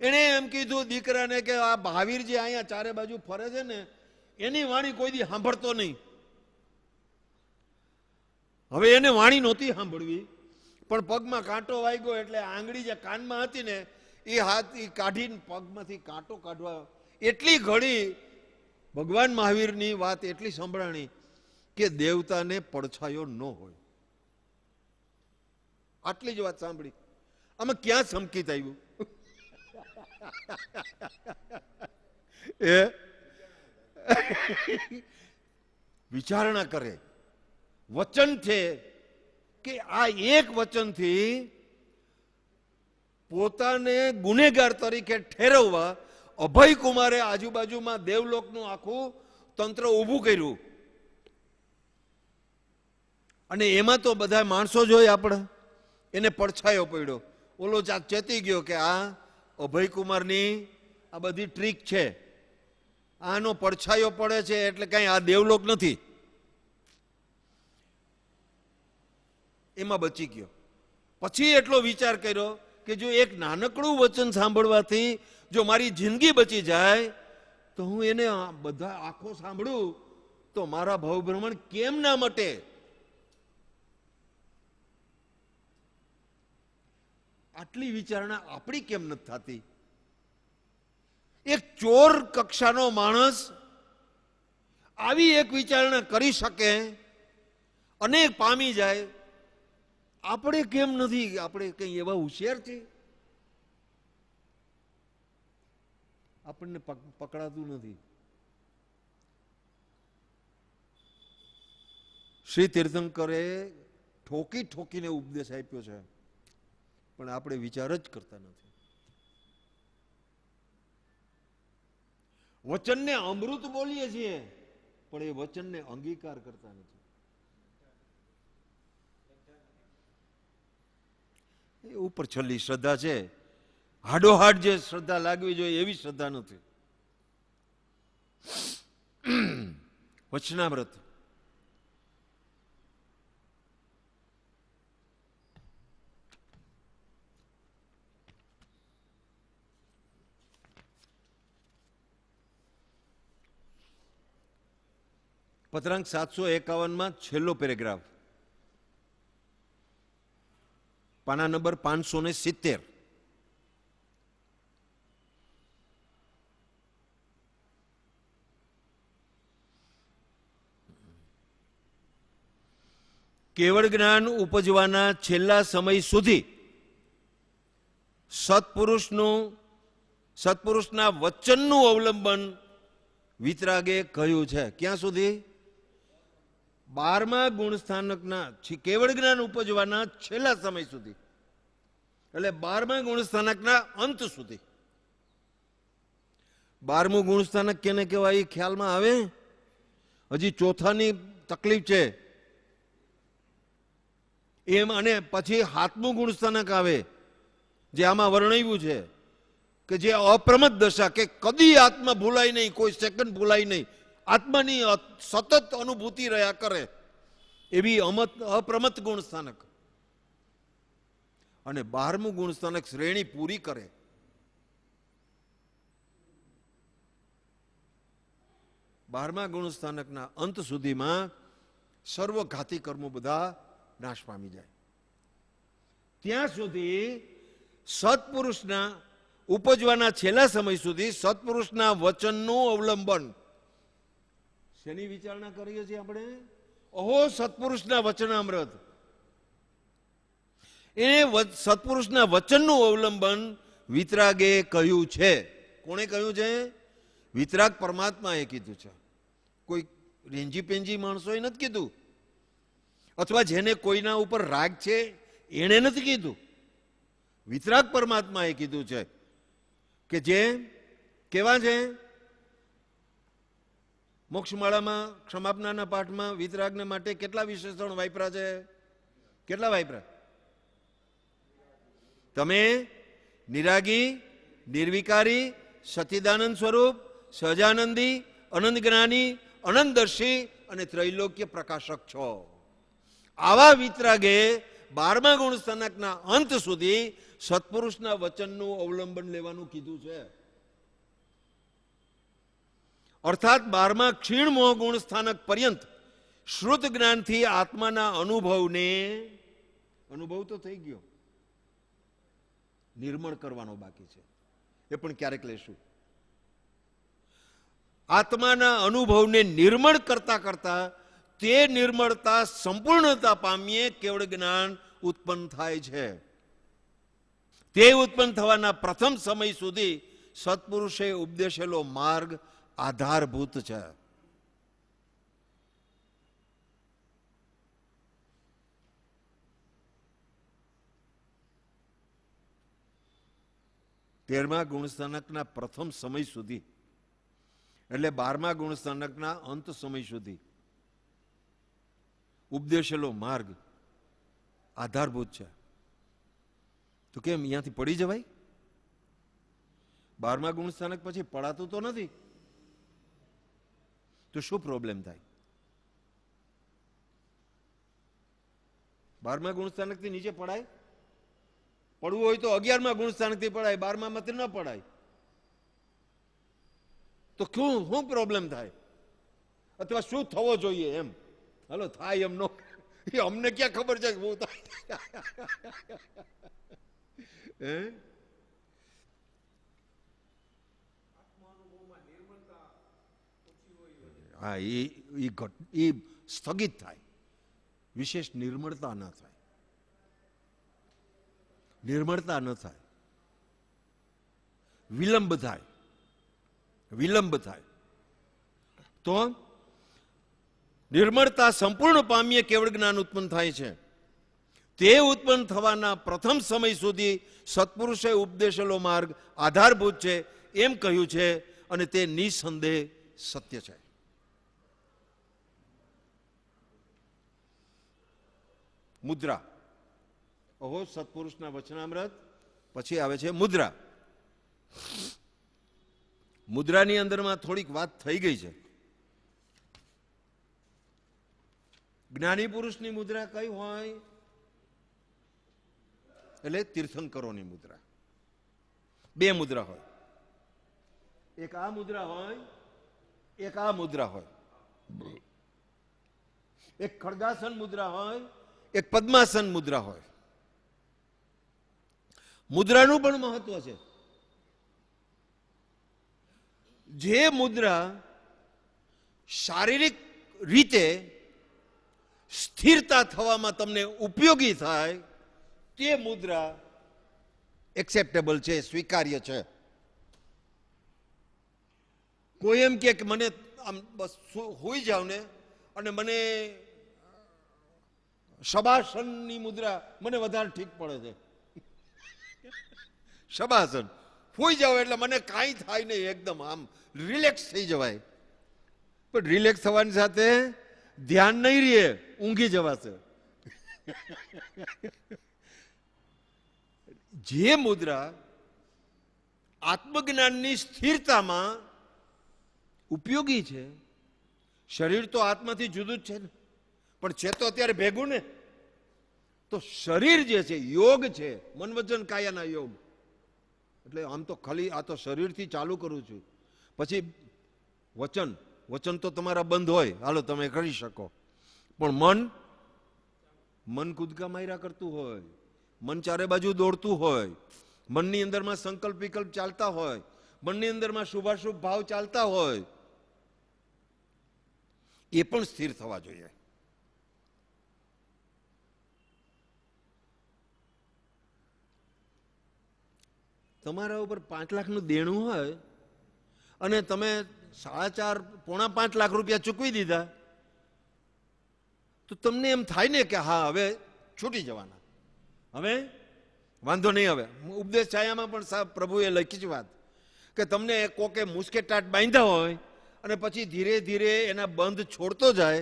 S1: એણે એમ કીધું દીકરાને કે આ મહાવીર જે અહીંયા ચારે બાજુ ફરે છે ને એની વાણી કોઈ દી સાંભળતો નહીં. હવે એને વાણી નહોતી સાંભળવી, પણ પગમાં કાંટો વાગ્યો એટલે આંગળી જે કાનમાં હતી ને એ હાથ એ કાઢીને પગમાંથી કાંટો કાઢવા એટલી ઘડી ભગવાન મહાવીરની વાત એટલી સંભળાણી કે દેવતાને પડછાયો ન હોય. આટલી જ વાત સાંભળી. આમાં ક્યાં સંકિત આવ્યું? એ વિચારણા કરે. વચન છે કે આ એક વચનથી પોતાને ગુનેગાર તરીકે ઠેરવવા અભય કુમારે આજુબાજુમાં દેવલોકનું આખું તંત્ર ઊભું કર્યું. અને એમાં તો બધા માણસો જોઈ આપણે, એને પડછાયો પડ્યો. ઓલો ચેતી ગયો કે આ અભયકુમારની આ બધી ટ્રીક છે, આનો પડછાયો પડે છે એટલે કઈ આ દેવલોક નથી. એમાં બચી ગયો. પછી એટલો વિચાર કર્યો કે જો એક નાનકડું વચન સાંભળવાથી જો મારી જિંદગી બચી જાય તો હું એને બધા આખો સાંભળું તો મારા ભવભ્રમણ કેમ ના મટે. આટલી વિચારણા આપણી કેમ નથી થતી? એક ચોર કક્ષાનો માણસ આવી એક વિચારણા કરી શકે અને પામી જાય, આપણે કેમ નથી? આપણે કઈ એવા હોશિયાર છે? આપણને પકડાતું નથી. શ્રી તીર્થંકરે ઠોકી ઠોકીને ઉપદેશ આપ્યો છે, પણ આપણે વિચાર જ કરતા નથી. વચનને અમૃત બોલીએ છીએ પણ એ વચનને અંગીકાર કરતા નથી. એ ઉપર છેલ્લી શ્રદ્ધા છે, હાડોહાડ જે શ્રદ્ધા લાગવી જોઈએ એવી શ્રદ્ધા નથી. વચનામૃત પત્રાંક 751 છેલ્લો પેરેગ્રાફ, પાના નંબર 570. કેવળ જ્ઞાન ઉપજવાના છેલ્લા સમય સુધી સત્પુરુષના વચનનું અવલંબન વિતરાગે કહ્યું છે. ક્યાં સુધી? 12મા ગુણસ્થાનકના કેવળ જ્ઞાન ઉપજવાના છેલ્લા સમય સુધી, એટલે 12મા ગુણસ્થાનકના અંત સુધી. 12મું ગુણસ્થાનક કેને કહેવાય એ ખ્યાલમાં આવે? હજી ચોથાની તકલીફ છે એમ. અને પછી 7મું ગુણસ્થાનક આવે જે આમાં વર્ણવ્યું છે કે જે અપ્રમત દશા, કે કદી આત્મા ભૂલાય નહીં, કોઈ સેકન્ડ ભૂલાય નહીં, આત્માની સતત અનુભૂતિ રહ્યા કરે એવી અપ્રમત ગુણસ્થાનક. અને 12મું ગુણસ્થાનક શ્રેણી પૂરી કરે. બારમા ગુણસ્થાનકના અંત સુધીમાં સર્વઘાતી કર્મો બધા નાશ પામી જાય. ત્યાં સુધી સત્પુરુષના ઉપજવાના છેલ્લા સમય સુધી સત્પુરુષના વચનનું અવલંબન. શેની વિચારણા કરીએ છીએ આપણે? અહો સત્પુરુષના વચનામૃત. એ સત્પુરુષના વચનનું અવલંબન વિતરાગે કહ્યું છે. કોણે કહ્યું છે? વિતરાગ પરમાત્માએ કીધું છે. કોઈ રેંજી પેંજી માણસોએ નથી કીધું, અથવા જેને કોઈના ઉપર રાગ છે એણે નથી કીધું. વિતરાગ પરમાત્માએ કીધું છે કે જે કેવા છે? મોક્ષમાળામાં ક્ષમાપનાના પાઠમાં વિતરાગને માટે કેટલા વિશેષણ વાપરા છે? કેટલા વાપરા? તમે નિરાગી, નિર્વિકારી, સચ્ચિદાનંદ સ્વરૂપ, સહજાનંદી, અનંત જ્ઞાની, અનંતદર્શી અને ત્રૈલોક્ય પ્રકાશક છો. આવા વિતરાગે 12મા ગુણસ્થાનકના અંત સુધી સત્પુરુષના વચનનું અવલંબન લેવાનું કીધું છે. અર્થાત 12મા ક્ષીણ મોહ ગુણ સ્થાનક પર્યંત શ્રુત જ્ઞાનથી આત્માના અનુભવને, અનુભવ તો થઈ ગયો, નિર્મળ કરવાનો બાકી છે, એ પણ ક્યારેક લેશું. આત્માના અનુભવને નિર્મળ કરતા કરતા તે નિર્મળતા સંપૂર્ણતા પામીએ કેવળ જ્ઞાન ઉત્પન્ન થાય છે. તે ઉત્પન્ન થવાના પ્રથમ સમય સુધી સત્પુરુષે ઉપદેશેલો માર્ગ આધારભૂત છે. તેરમા ગુણસ્થાનકના પ્રથમ સમય સુધી એટલે 12મા ગુણસ્થાનકના અંત સમય સુધી ઉપદેશેલો માર્ગ આધારભૂત છે. તો કેમ અહીંયાથી પડી જવાય? 12મા ગુણસ્થાનક પછી પડાતું તો નથી, તો શું પ્રોબ્લેમ થાય? 12મા ગુણસ્થાનકથી નીચે પડાય? પડવું હોય તો 11મા ગુણસ્થાનકથી પડાય, 12મામાંથી ન પડાય. તો શું પ્રોબ્લેમ થાય? અથવા શું થવો જોઈએ એમ? હાલો થાય એમ નો, એ અમને ક્યાં ખબર છે હું થાય? હા, એ સ્થગિત થાય, વિશેષ નિર્મળતા ન થાય, નિર્મળતા ન થાય, વિલંબ થાય, વિલંબ થાય. તો નિર્મળતા સંપૂર્ણ પામીએ કેવળ જ્ઞાન ઉત્પન્ન થાય છે. તે ઉત્પન્ન થવાના પ્રથમ સમય સુધી સત્પુરુષે ઉપદેશેલો માર્ગ આધારભૂત છે એમ કહ્યું છે, અને તે નિસંદેહ સત્ય છે. મુદ્રા. ઓહો, સત્પુરુષના વચનામૃત પછી આવે છે મુદ્રા. મુદ્રાની અંદરમાં થોડીક વાત થઈ ગઈ છે. જ્ઞાની પુરુષની મુદ્રા કઈ હોય? એટલે તીર્થંકરોની મુદ્રા. બે મુદ્રા હોય, એક આ મુદ્રા હોય, એક આ મુદ્રા હોય. એક ખડગાસન મુદ્રા હોય, એક પદ્માસન મુદ્રા હોય. મુદ્રાનું પણ મહત્વ છે. જે મુદ્રા શારીરિક રીતે સ્થિરતા થવામાં તમને ઉપયોગી થાય તે મુદ્રા એક્સેપ્ટેબલ છે, સ્વીકાર્ય છે. કોઈ એમ કે મને આમ બસ હોઈ જાવ ને અને મને શબાસનની મુદ્રા મને વધારે ઠીક પડે છે. શબાસન હોઈ જાવ એટલે મને કાંઈ થાય નહીં, એકદમ આમ રિલેક્સ થઈ જવાય. પણ રિલેક્સ થવાની સાથે ધ્યાન નહીં રહે, ઊંઘી જવાશે. જે મુદ્રા આત્મજ્ઞાનની સ્થિરતામાં ઉપયોગી છે, શરીર તો આત્માથી જુદું જ છે ને, પણ છે તો અત્યારે ભેગું ને. તો શરીર જે છે યોગ છે, મન વચન કાયાના યોગ. એટલે આમ તો ખાલી આ તો શરીરથી ચાલુ કરું છું, પછી વચન તો તમારા બંધ હોય, હાલો તમે કરી શકો. પણ મન કૂદકા માર્યા કરતું હોય, મન ચારે બાજુ દોડતું હોય, મનની અંદરમાં સંકલ્પ વિકલ્પ ચાલતા હોય, મનની અંદરમાં શુભાશુભ ભાવ ચાલતા હોય, એ પણ સ્થિર થવા જોઈએ. તમારા ઉપર 5 લાખનું દેણું હોય અને તમે 4.5 પોણા 5 લાખ રૂપિયા ચૂકવી દીધા, તો તમને એમ થાય ને કે હા હવે છૂટી જવાના, હવે વાંધો નહીં. હવે ઉપદેશ છાયામાં પણ પ્રભુએ લખી છે વાત કે તમને કોકે મુસ્કેટાટ બાંધ્યા હોય અને પછી ધીરે ધીરે એના બંધ છોડતો જાય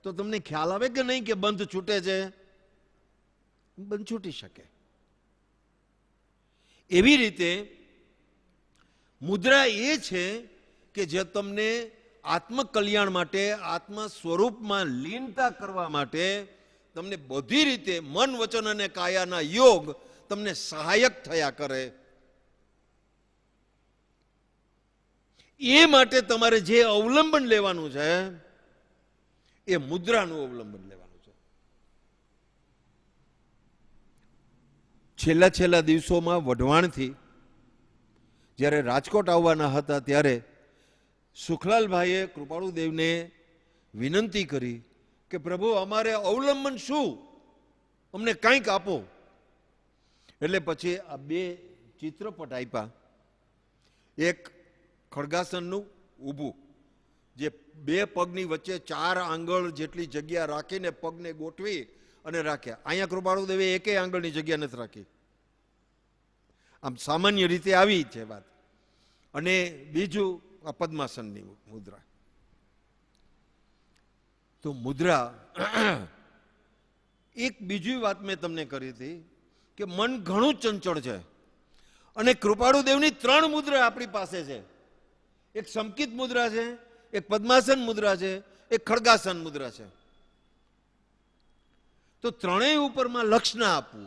S1: તો તમને ખ્યાલ આવે કે નહીં કે બંધ છૂટે છે? બંધ છૂટી શકે. એવી રીતે મુદ્રા એ છે કે જે તમને આત્મકલ્યાણ માટે, આત્મ સ્વરૂપમાં લીનતા કરવા માટે તમને બધી રીતે મન વચન અને કાયાના યોગ તમને સહાયક થયા કરે. એ માટે તમારે જે અવલંબન લેવાનું છે એ મુદ્રાનું અવલંબન લેવાનું છે. છેલ્લા દિવસોમાં વઢવાણથી જ્યારે રાજકોટ આવવાના હતા ત્યારે સુખલાલભાઈએ કૃપાળુદેવને વિનંતી કરી કે પ્રભુ અમારે અવલંબન શું, અમને કંઈક આપો. એટલે પછી આ બે ચિત્રપટ આપ્યા. એક ખડગાસનનું ઊભું, જે બે પગની વચ્ચે 4 આંગળ જેટલી જગ્યા રાખીને પગને ગોઠવી અને રાખ્યા. અહીંયા કૃપાળુદેવે એકેય આંગળની જગ્યા નથી રાખી. આમ સામાન્ય રીતે આવી છે વાત. અને બીજું આ પદ્માસનની મુદ્રા. તો મુદ્રા એક બીજી વાત મેં તમને કરી હતી કે મન ઘણું ચંચળ છે અને કૃપાળુદેવની 3 મુદ્રા આપણી પાસે છે. એક સંકિત મુદ્રા છે, એક પદ્માસન મુદ્રા છે, એક ખડગાસન મુદ્રા છે. તો ત્રણેય ઉપરમાં લક્ષ ના આપવું,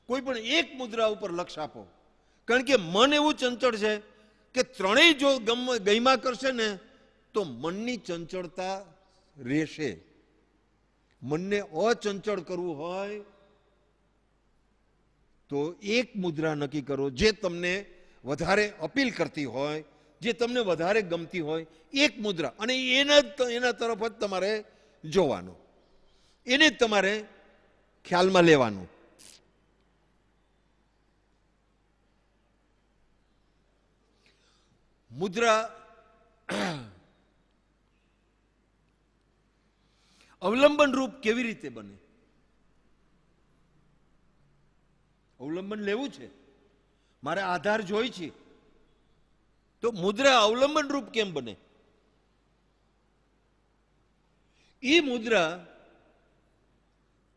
S1: કોઈ પણ એક મુદ્રા ઉપર લક્ષ આપો. કારણ કે મન એવું ચંચળ છે કે ત્રણેય જો ગયમાં કરશે ને તો મનની ચંચળતા રહેશે. મનને અચંચળ કરવું હોય તો એક મુદ્રા નક્કી કરો જે તમને વધારે અપીલ કરતી હોય, જે તમને વધારે ગમતી હોય. એક મુદ્રા, અને એના તરફ જ તમારે જોવાનું, એને જ તમારે ખ્યાલમાં લેવાનું. મુદ્રા અવલંબન રૂપ કેવી રીતે બને? અવલંબન લેવું છે, મારે આધાર જોઈ છે, તો મુદ્રા અવલંબન રૂપ કેમ બને? એ મુદ્રા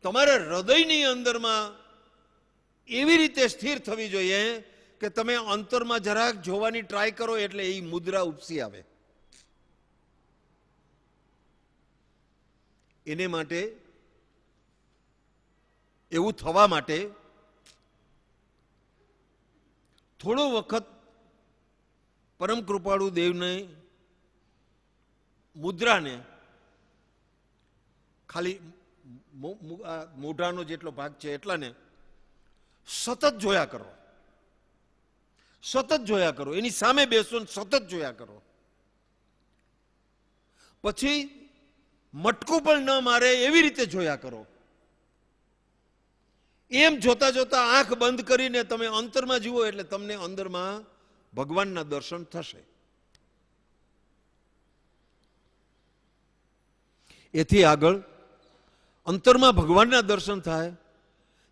S1: તમારા હૃદયની અંદરમાં એવી રીતે સ્થિર થવી જોઈએ કે તમે અંતરમાં જરાક જોવાની ટ્રાય કરો એટલે એ મુદ્રા ઉપસી આવે. એને માટે, એવું થવા માટે થોડો વખત પરમ કૃપાળુ દેવને મુદ્રાને ખાલી મોઢાનો જેટલો ભાગ છે એટલાને સતત જોયા કરો. સતત જોયા કરો, એની સામે બેસો ને સતત જોયા કરો. પછી મટકું પણ ન મારે એવી રીતે જોયા કરો. એમ જોતા જોતા આંખ બંધ કરીને તમે અંતરમાં જુઓ એટલે તમને અંદરમાં ભગવાનના દર્શન થશે. એથી આગળ અંતરમાં ભગવાનના દર્શન થાય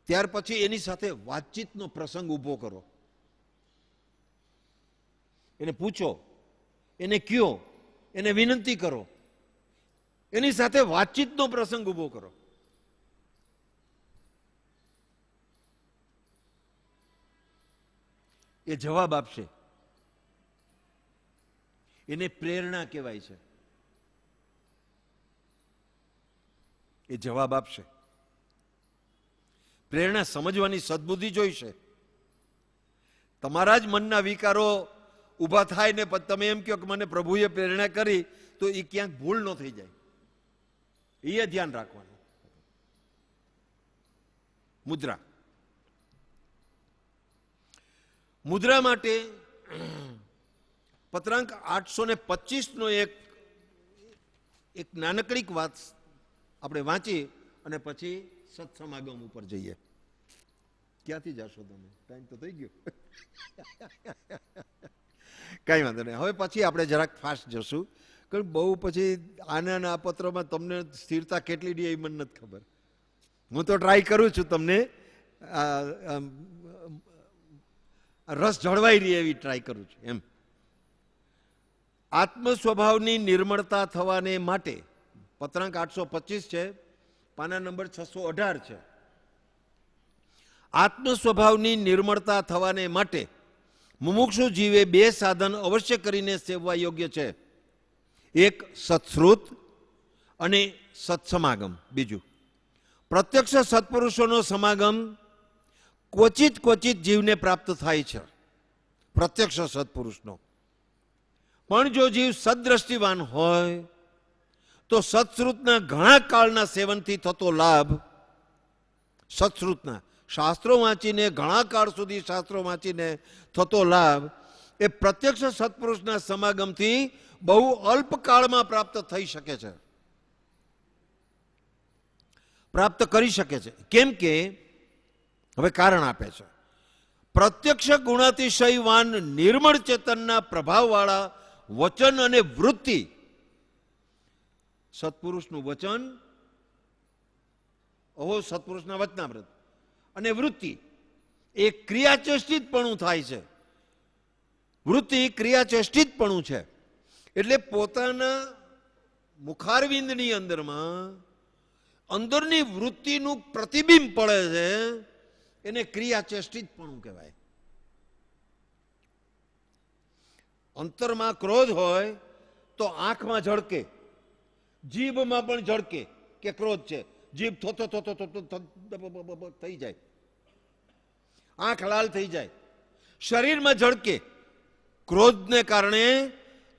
S1: ત્યાર પછી એની સાથે વાતચીતનો પ્રસંગ ઊભો કરો. એને પૂછો, એને કયો, એને વિનંતી કરો, એની સાથે વાતચીતનો પ્રસંગ ઊભો કરો. એ જવાબ આપશે. એને પ્રેરણા કહેવાય છે. એ જવાબ આપશે. પ્રેરણા સમજવાની સદબુદ્ધિ જોઈશે. તમારા જ મનના વિકારો ઊભા થાય ને પછી તમે એમ કહો કે મને પ્રભુએ પ્રેરણા કરી, તો એ ક્યાંક ભૂલ ન થઈ જાય. એ ધ્યાન રાખવાનું. મુદ્રા, મુદ્રા માટે પત્રાંક 825 નો એક નાનકડીક વાત આપણે વાંચી અને પછી સત્સમાગમ ઉપર જઈએ. ક્યાંથી જશો તમે? ટાઈમ તો થઈ ગયો. કઈ વાંધો નહીં, હવે પછી આપણે જરાક ફાસ્ટ જશું. કારણ બહુ પછી આના આ પત્રમાં તમને સ્થિરતા કેટલી દે એ મને નથી ખબર. હું તો ટ્રાય કરું છું તમને રસ જળવાઈ રહી એવી ટ્રાય કરું છું એમ. આત્મ સ્વભાવની નિર્મળતા થવાને માટે પત્રાંક 825 છે, પાના નંબર 618 છે. આત્મ સ્વભાવની નિર્મળતા થવાને માટે મુમુક્ષુ જીવે 2 સાધન અવશ્ય કરીને સેવવા યોગ્ય છે. એક સત્શ્રુત અને સત્સમાગમ. બીજું પ્રત્યક્ષ સત્પુરુષોનો સમાગમ ક્વચિત ક્વચિત જીવને પ્રાપ્ત થાય છે પ્રત્યક્ષ સત્પુરુષનો. પણ જો જીવ સદ્દ્રષ્ટિવાન હોય તો સત્શ્રુતના ઘણા કાળના સેવનથી થતો લાભ, સત્શ્રુતના શાસ્ત્રો વાંચીને ઘણા કાળ સુધી શાસ્ત્રો વાંચીને થતો લાભ એ પ્રત્યક્ષ સત્પુરુષના સમાગમથી બહુ અલ્પ કાળમાં પ્રાપ્ત થઈ શકે છે, પ્રાપ્ત કરી શકે છે. કેમ કે હવે કારણ આપે છે. પ્રત્યક્ષ ગુણાતિશયવાન નિર્મળ ચેતનના પ્રભાવવાળા વચન અને વૃત્તિ, સત્પુરુષનું વચન, ઓહો સત્પુરુષના વચનામૃત અને વૃત્તિ એ ક્રિયાચેષ્ટિતપણું થાય છે. વૃત્તિ ક્રિયાચેષ્ટિતપણું છે. એટલે પોતાના મુખારવિંદની અંદરમાં અંદરની વૃત્તિનું પ્રતિબિંબ પડે છે, એને ક્રિયાચેષ્ટિતપણું કહેવાય. અંતરમાં ક્રોધ હોય તો આંખમાં ઝળકે, જીભમાં પણ ઝળકે કે ક્રોધ છે. જીભ થોતો થોતો થોતો થઈ જાય, આંખ લાલ થઈ જાય, શરીરમાં ઝળકે, ક્રોધને કારણે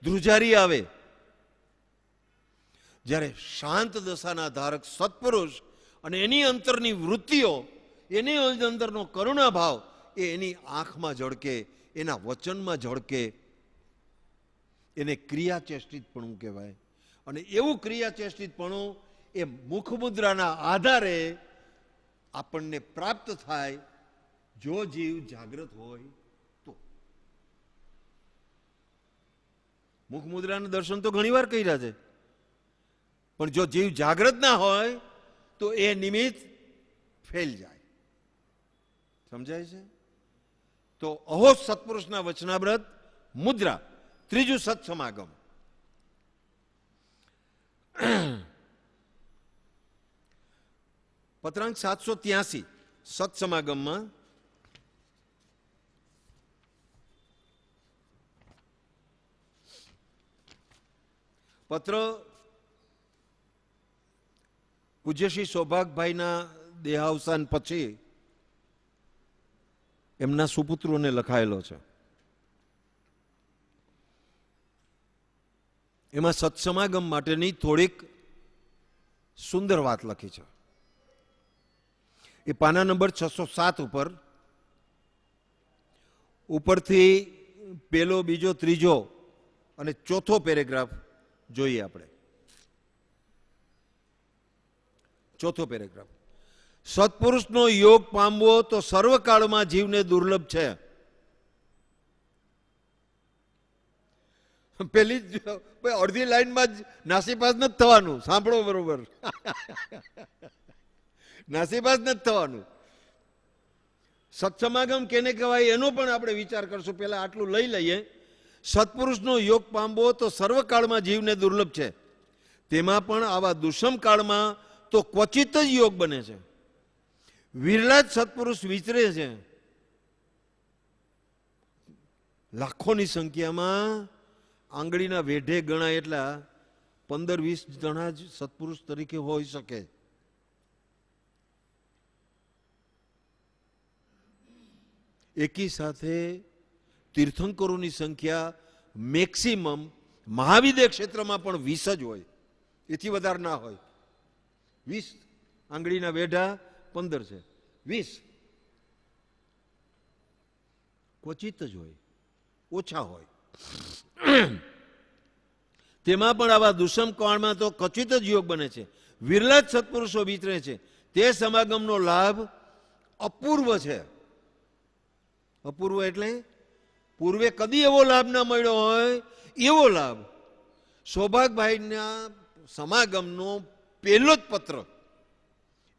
S1: ધ્રુજારી આવે. જ્યારે શાંત દશાના ધારક સત્પુરુષ અને એની અંતરની વૃત્તિઓ, એની અંદરનો કરુણા ભાવ એ એની આંખમાં ઝળકે, એના વચનમાં ઝળકે, એને ક્રિયાચેષ્ટિતપણું કહેવાય. અને એવું ક્રિયાચેષ્ટિતપણું એ મુખમુદ્રાના આધારે આપણને પ્રાપ્ત થાય જો જીવ જાગ્રત હોય તો. મુખમુદ્રાના દર્શન તો ઘણી વાર કર્યા છે, પણ જો જીવ જાગ્રત ના હોય તો એ નિમિત્ત ફેલ જાય. સમજાય છે? તો અહો સત્પુરુષના વચનાવ્રત મુદ્રા, ત્રીજું સત્સમાગમ. પત્રાંક 783 સત્સમાગમમાં પત્ર પૂજ્ય શ્રી સૌભાગભાઈના દેહાવસાન પછી એમના સુપુત્રોને લખાયેલો છે. એમાં સત્સમાગમ માટેની થોડીક સુંદર વાત લખી છે. એ પાના નંબર 607 ઉપરથી પેલો, બીજો, ત્રીજો અને ચોથો પેરેગ્રાફ જોઈએ આપણે. ચોથો પેરેગ્રાફ. સત્પુરુષનો યોગ પામવો તો સર્વકાળમાં જીવને દુર્લભ છે. પેલી અડધી લાઈનમાં જ નાસીપાસ નથી થવાનું. સાંભળો બરોબર, નાસીપાસ નથી થવાનું. સત્સમાગમ કેને કહેવાય એનો પણ આપણે વિચાર કરશું. પહેલા આટલું લઈ લઈએ. સત્પુરુષનો યોગ પામવો તો સર્વકાળમાં જીવને દુર્લભ છે, તેમાં પણ આવા દુષ્મ કાળમાં તો ક્વચિત જ યોગ બને છે. વિરલા જ સત્પુરુષ વિચરે છે. લાખોની સંખ્યામાં આંગળીના વેઢે ગણાય એટલા 15-20 જણા જ સત્પુરુષ તરીકે હોઈ શકે. એકી સાથે તીર્થંકરોની સંખ્યા મેક્સિમમ મહાવિદ્ય ક્ષેત્રમાં પણ 20 જ હોય, એથી વધારે ના હોય. 20 આંગળીના વેઢા 15 છે, 20 ક્વચિત જ હોય, ઓછા હોય. તેમાં પણ આવા દુષ્મ કાળમાં તો ક્વચિત જ યોગ બને છે. વિરલા જ સત્પુરુષો વિતરે છે. તે સમાગમનો લાભ અપૂર્વ છે. અપૂર્વ એટલે પૂર્વે કદી એવો લાભ ના મળ્યો હોય એવો લાભ. સૌભાગભાઈના સમાગમનો પહેલો જ પત્ર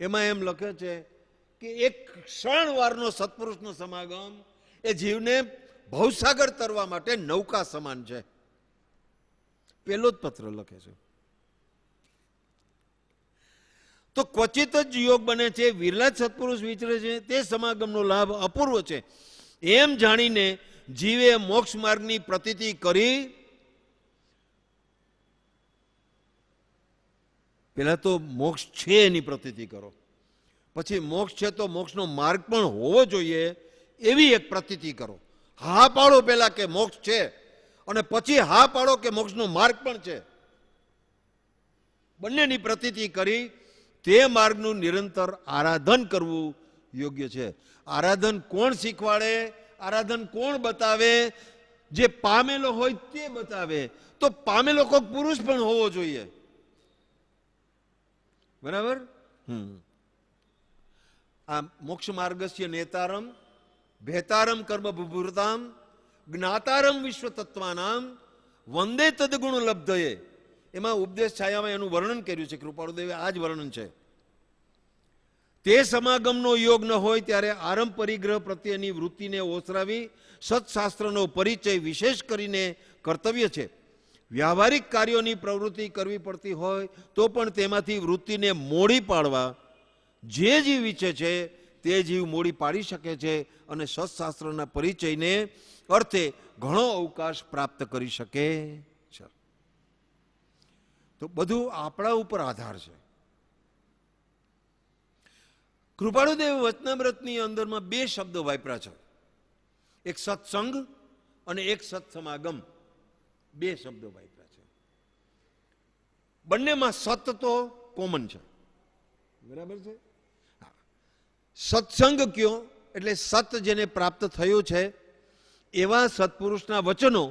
S1: એમાં એમ લખે છે કે એક ક્ષણવારનો સત્પુરુષનો સમાગમ એ જીવને ભવસાગર તરવા માટે નૌકા સમાન છે. પહેલો જ પત્ર લખે છે. તો ક્વચિત જ યોગ બને છે, વિરલા જ સત્પુરુષ વિચરે છે, તે સમાગમનો લાભ અપૂર્વ છે. એમ જાણીને જીવે મોક્ષ માર્ગની પ્રતીતિ કરી. પેલા તો મોક્ષ છે એની પ્રતીતિ કરો. પછી મોક્ષ છે તો મોક્ષનો માર્ગ પણ હોવો જોઈએ એવી એક પ્રતીતિ કરો. હા પાડો પેલા કે મોક્ષ છે, અને પછી હા પાડો કે મોક્ષનો માર્ગ પણ છે. બંનેની પ્રતીતિ કરી તે માર્ગનું નિરંતર આરાધન કરવું યોગ્ય છે. આરાધન કોણ શીખવાડે, આરાધન કોણ બતાવે? જે પામેલો હોય તે બતાવે. તો પામેલો કોઈક પુરુષ પણ હોવો જોઈએ. બરાબર? આ મોક્ષ માર્ગસ્ય નેતારમ ભેતારમ કર્મ ભૂભૂરતામ જ્ઞાતારમ વિશ્વ તત્વાનામ વંદે તદગુણ લબ્ધયે. એમાં ઉપદેશ છાયામાં એનું વર્ણન કર્યું છે. કૃપાળુદેવે આ જ વર્ણન છે. તે સમાગમનો યોગ ન હોય ત્યારે આરંભ પરિગ્રહ પ્રત્યેની વૃત્તિને ઓસરાવી સત્શાસ્ત્રનો પરિચય વિશેષ કરીને કર્તવ્ય છે. વ્યાવહારિક કાર્યોની પ્રવૃત્તિ કરવી પડતી હોય તો પણ તેમાંથી વૃત્તિને મોડી પાડવા જે જીવ ઈચ્છે છે તે જીવ મોડી પાડી શકે છે અને સત્શાસ્ત્રના પરિચયને અર્થે ઘણો અવકાશ પ્રાપ્ત કરી શકે છે. તો બધું આપણા ઉપર આધાર છે. કૃપાળુદેવ વચનામૃતની અંદરમાં બે શબ્દો વાપર્યા છે. એક સત્સંગ અને એક સત્સમાગમ. બે શબ્દો વાપર્યા છે. બંનેમાં સત તો કોમન છે. બરાબર છે? સત્સંગ કયો એટલે સત જેને પ્રાપ્ત થયું છે એવા સત્પુરુષના વચનો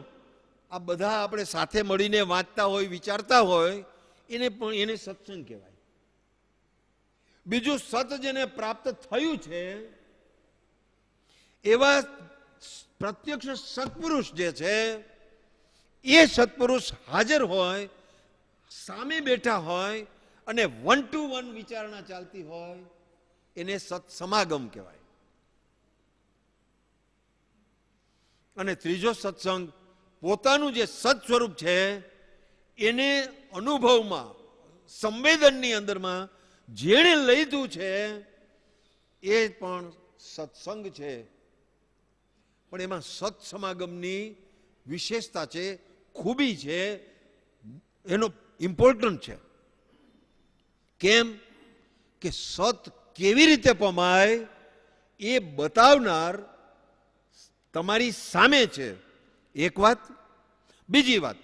S1: આ બધા આપણે સાથે મળીને વાંચતા હોય, વિચારતા હોય, એને સત્સંગ કહેવાય. બીજું સત જેને પ્રાપ્ત થયું છે એવા પ્રત્યક્ષ સત્પુરુષ જે છે એ સત્પુરુષ હાજર હોય, સામે બેઠા હોય અને 1 to 1 વિચારણા ચાલતી હોય એને સત્સમાગમ કહેવાય. અને ત્રીજો સત્સંગ પોતાનું જે સત સ્વરૂપ છે એને અનુભવમાં, સંવેદનની અંદરમાં જેણે લીધું છે એ પણ સત્સંગ છે. પણ એમાં સત્સમાગમની વિશેષતા છે, ખૂબી છે, એનો ઇમ્પોર્ટન્ટ છે. કેમ કે સત કેવી રીતે પમાય એ બતાવનાર તમારી સામે છે. એક વાત. બીજી વાત,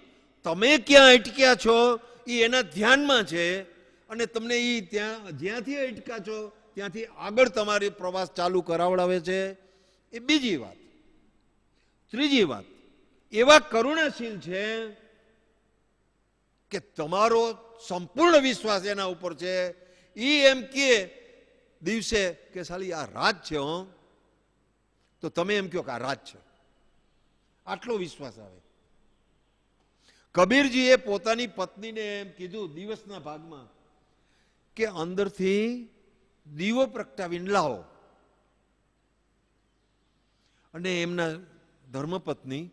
S1: તમે ક્યાં અટક્યા છો એ એના ધ્યાનમાં છે અને તમને એ જ્યાંથી અટક્યા છો ત્યાંથી આગળ તમારી પ્રવાસ ચાલુ કરાવડાવે છે. એ બીજી વાત. ત્રીજી વાત, એવા કરુણાશીલ છે કે તમારો સંપૂર્ણ વિશ્વાસ એના ઉપર છે. એ એમ કે દિવસે કે સાલી આ રાત છે હો, તો તમે એમ કહો કે આ રાત છે. આટલો વિશ્વાસ આવે. કબીરજીએ પોતાની પત્નીને એમ કીધું દિવસના ભાગમાં કે અંદરથી દીવો પ્રગટાવીને લાવો. અને એમના ધર્મપત્ની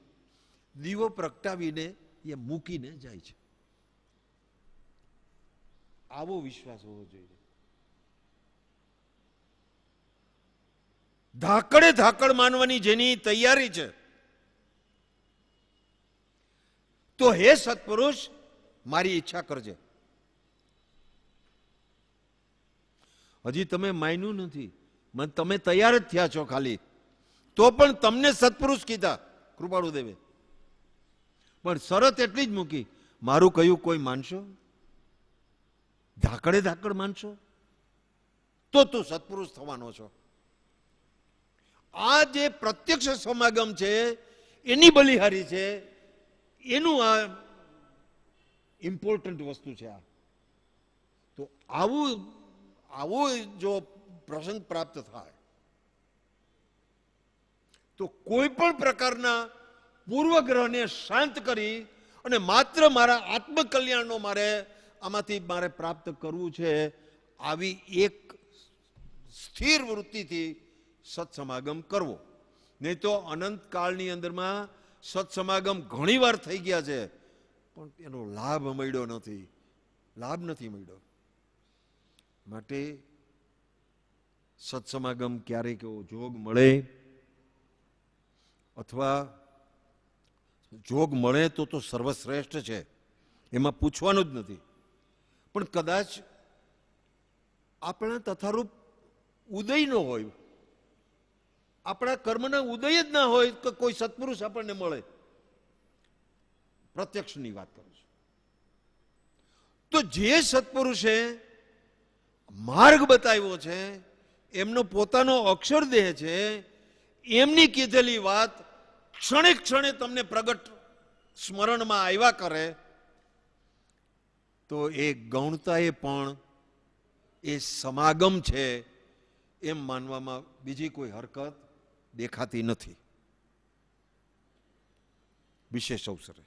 S1: દીવો પ્રગટાવીને એ મૂકીને જાય છે. આવો વિશ્વાસ હોવો જોઈએ. ધાકડે ધાકડ માનવાની જેની તૈયારી છે તો હે સત્પુરુષ મારી ઈચ્છા કરજે. હજી તમે માન્યું નથી, તમે તૈયાર જ થયા છો ખાલી, તો પણ તમને સત્પુરુષ કીધા કૃપાળુદેવે. પણ શરત એટલી જ મૂકી, મારું કહ્યું કોઈ માનશો? ધાકડે ધાકડ માનશો તો તું સત્પુરુષ થવાનો છો. આ જે પ્રત્યક્ષ સમાગમ છે એની બલિહારી છે, એનું આ ઇમ્પોર્ટન્ટ વસ્તુ છે. આ તો આવો જો પ્રસંગ પ્રાપ્ત થાય તો કોઈ પણ પ્રકારના પૂર્વગ્રહને શાંત કરી અને માત્ર મારા આત્મકલ્યાણનો મારે પ્રાપ્ત કરવું છે, આવી એક સ્થિર વૃત્તિથી સત્સમાગમ કરવો. નહીં તો અનંતકાળની અંદરમાં સત્સમાગમ ઘણી વાર થઈ ગયા છે પણ એનો લાભ મળ્યો નથી, લાભ નથી મળ્યો. માટે સત્સમાગમ ક્યારેક એવો જોગ મળે અથવા જોગ મળે તો સર્વશ્રેષ્ઠ છે, એમાં પૂછવાનું જ નથી. પણ કદાચ આપણા તથારૂપ ઉદય ન હોય, આપણા કર્મના ઉદય જ ના હોય કે કોઈ સત્પુરુષ આપણને મળે. પ્રત્યક્ષની વાત કરું છું. તો જે સત્પુરુષે માર્ગ બતાવ્યો છે, એમનો પોતાનો અક્ષરદેહ છે, એમની કીધેલી વાત ક્ષણે ક્ષણે તમને પ્રગટ સ્મરણમાં આવ્યા કરે, તો એ ગૌણતાએ પણ એ સમાગમ છે એમ માનવામાં બીજી કોઈ હરકત દેખાતી નથી. વિશેષ અવસરે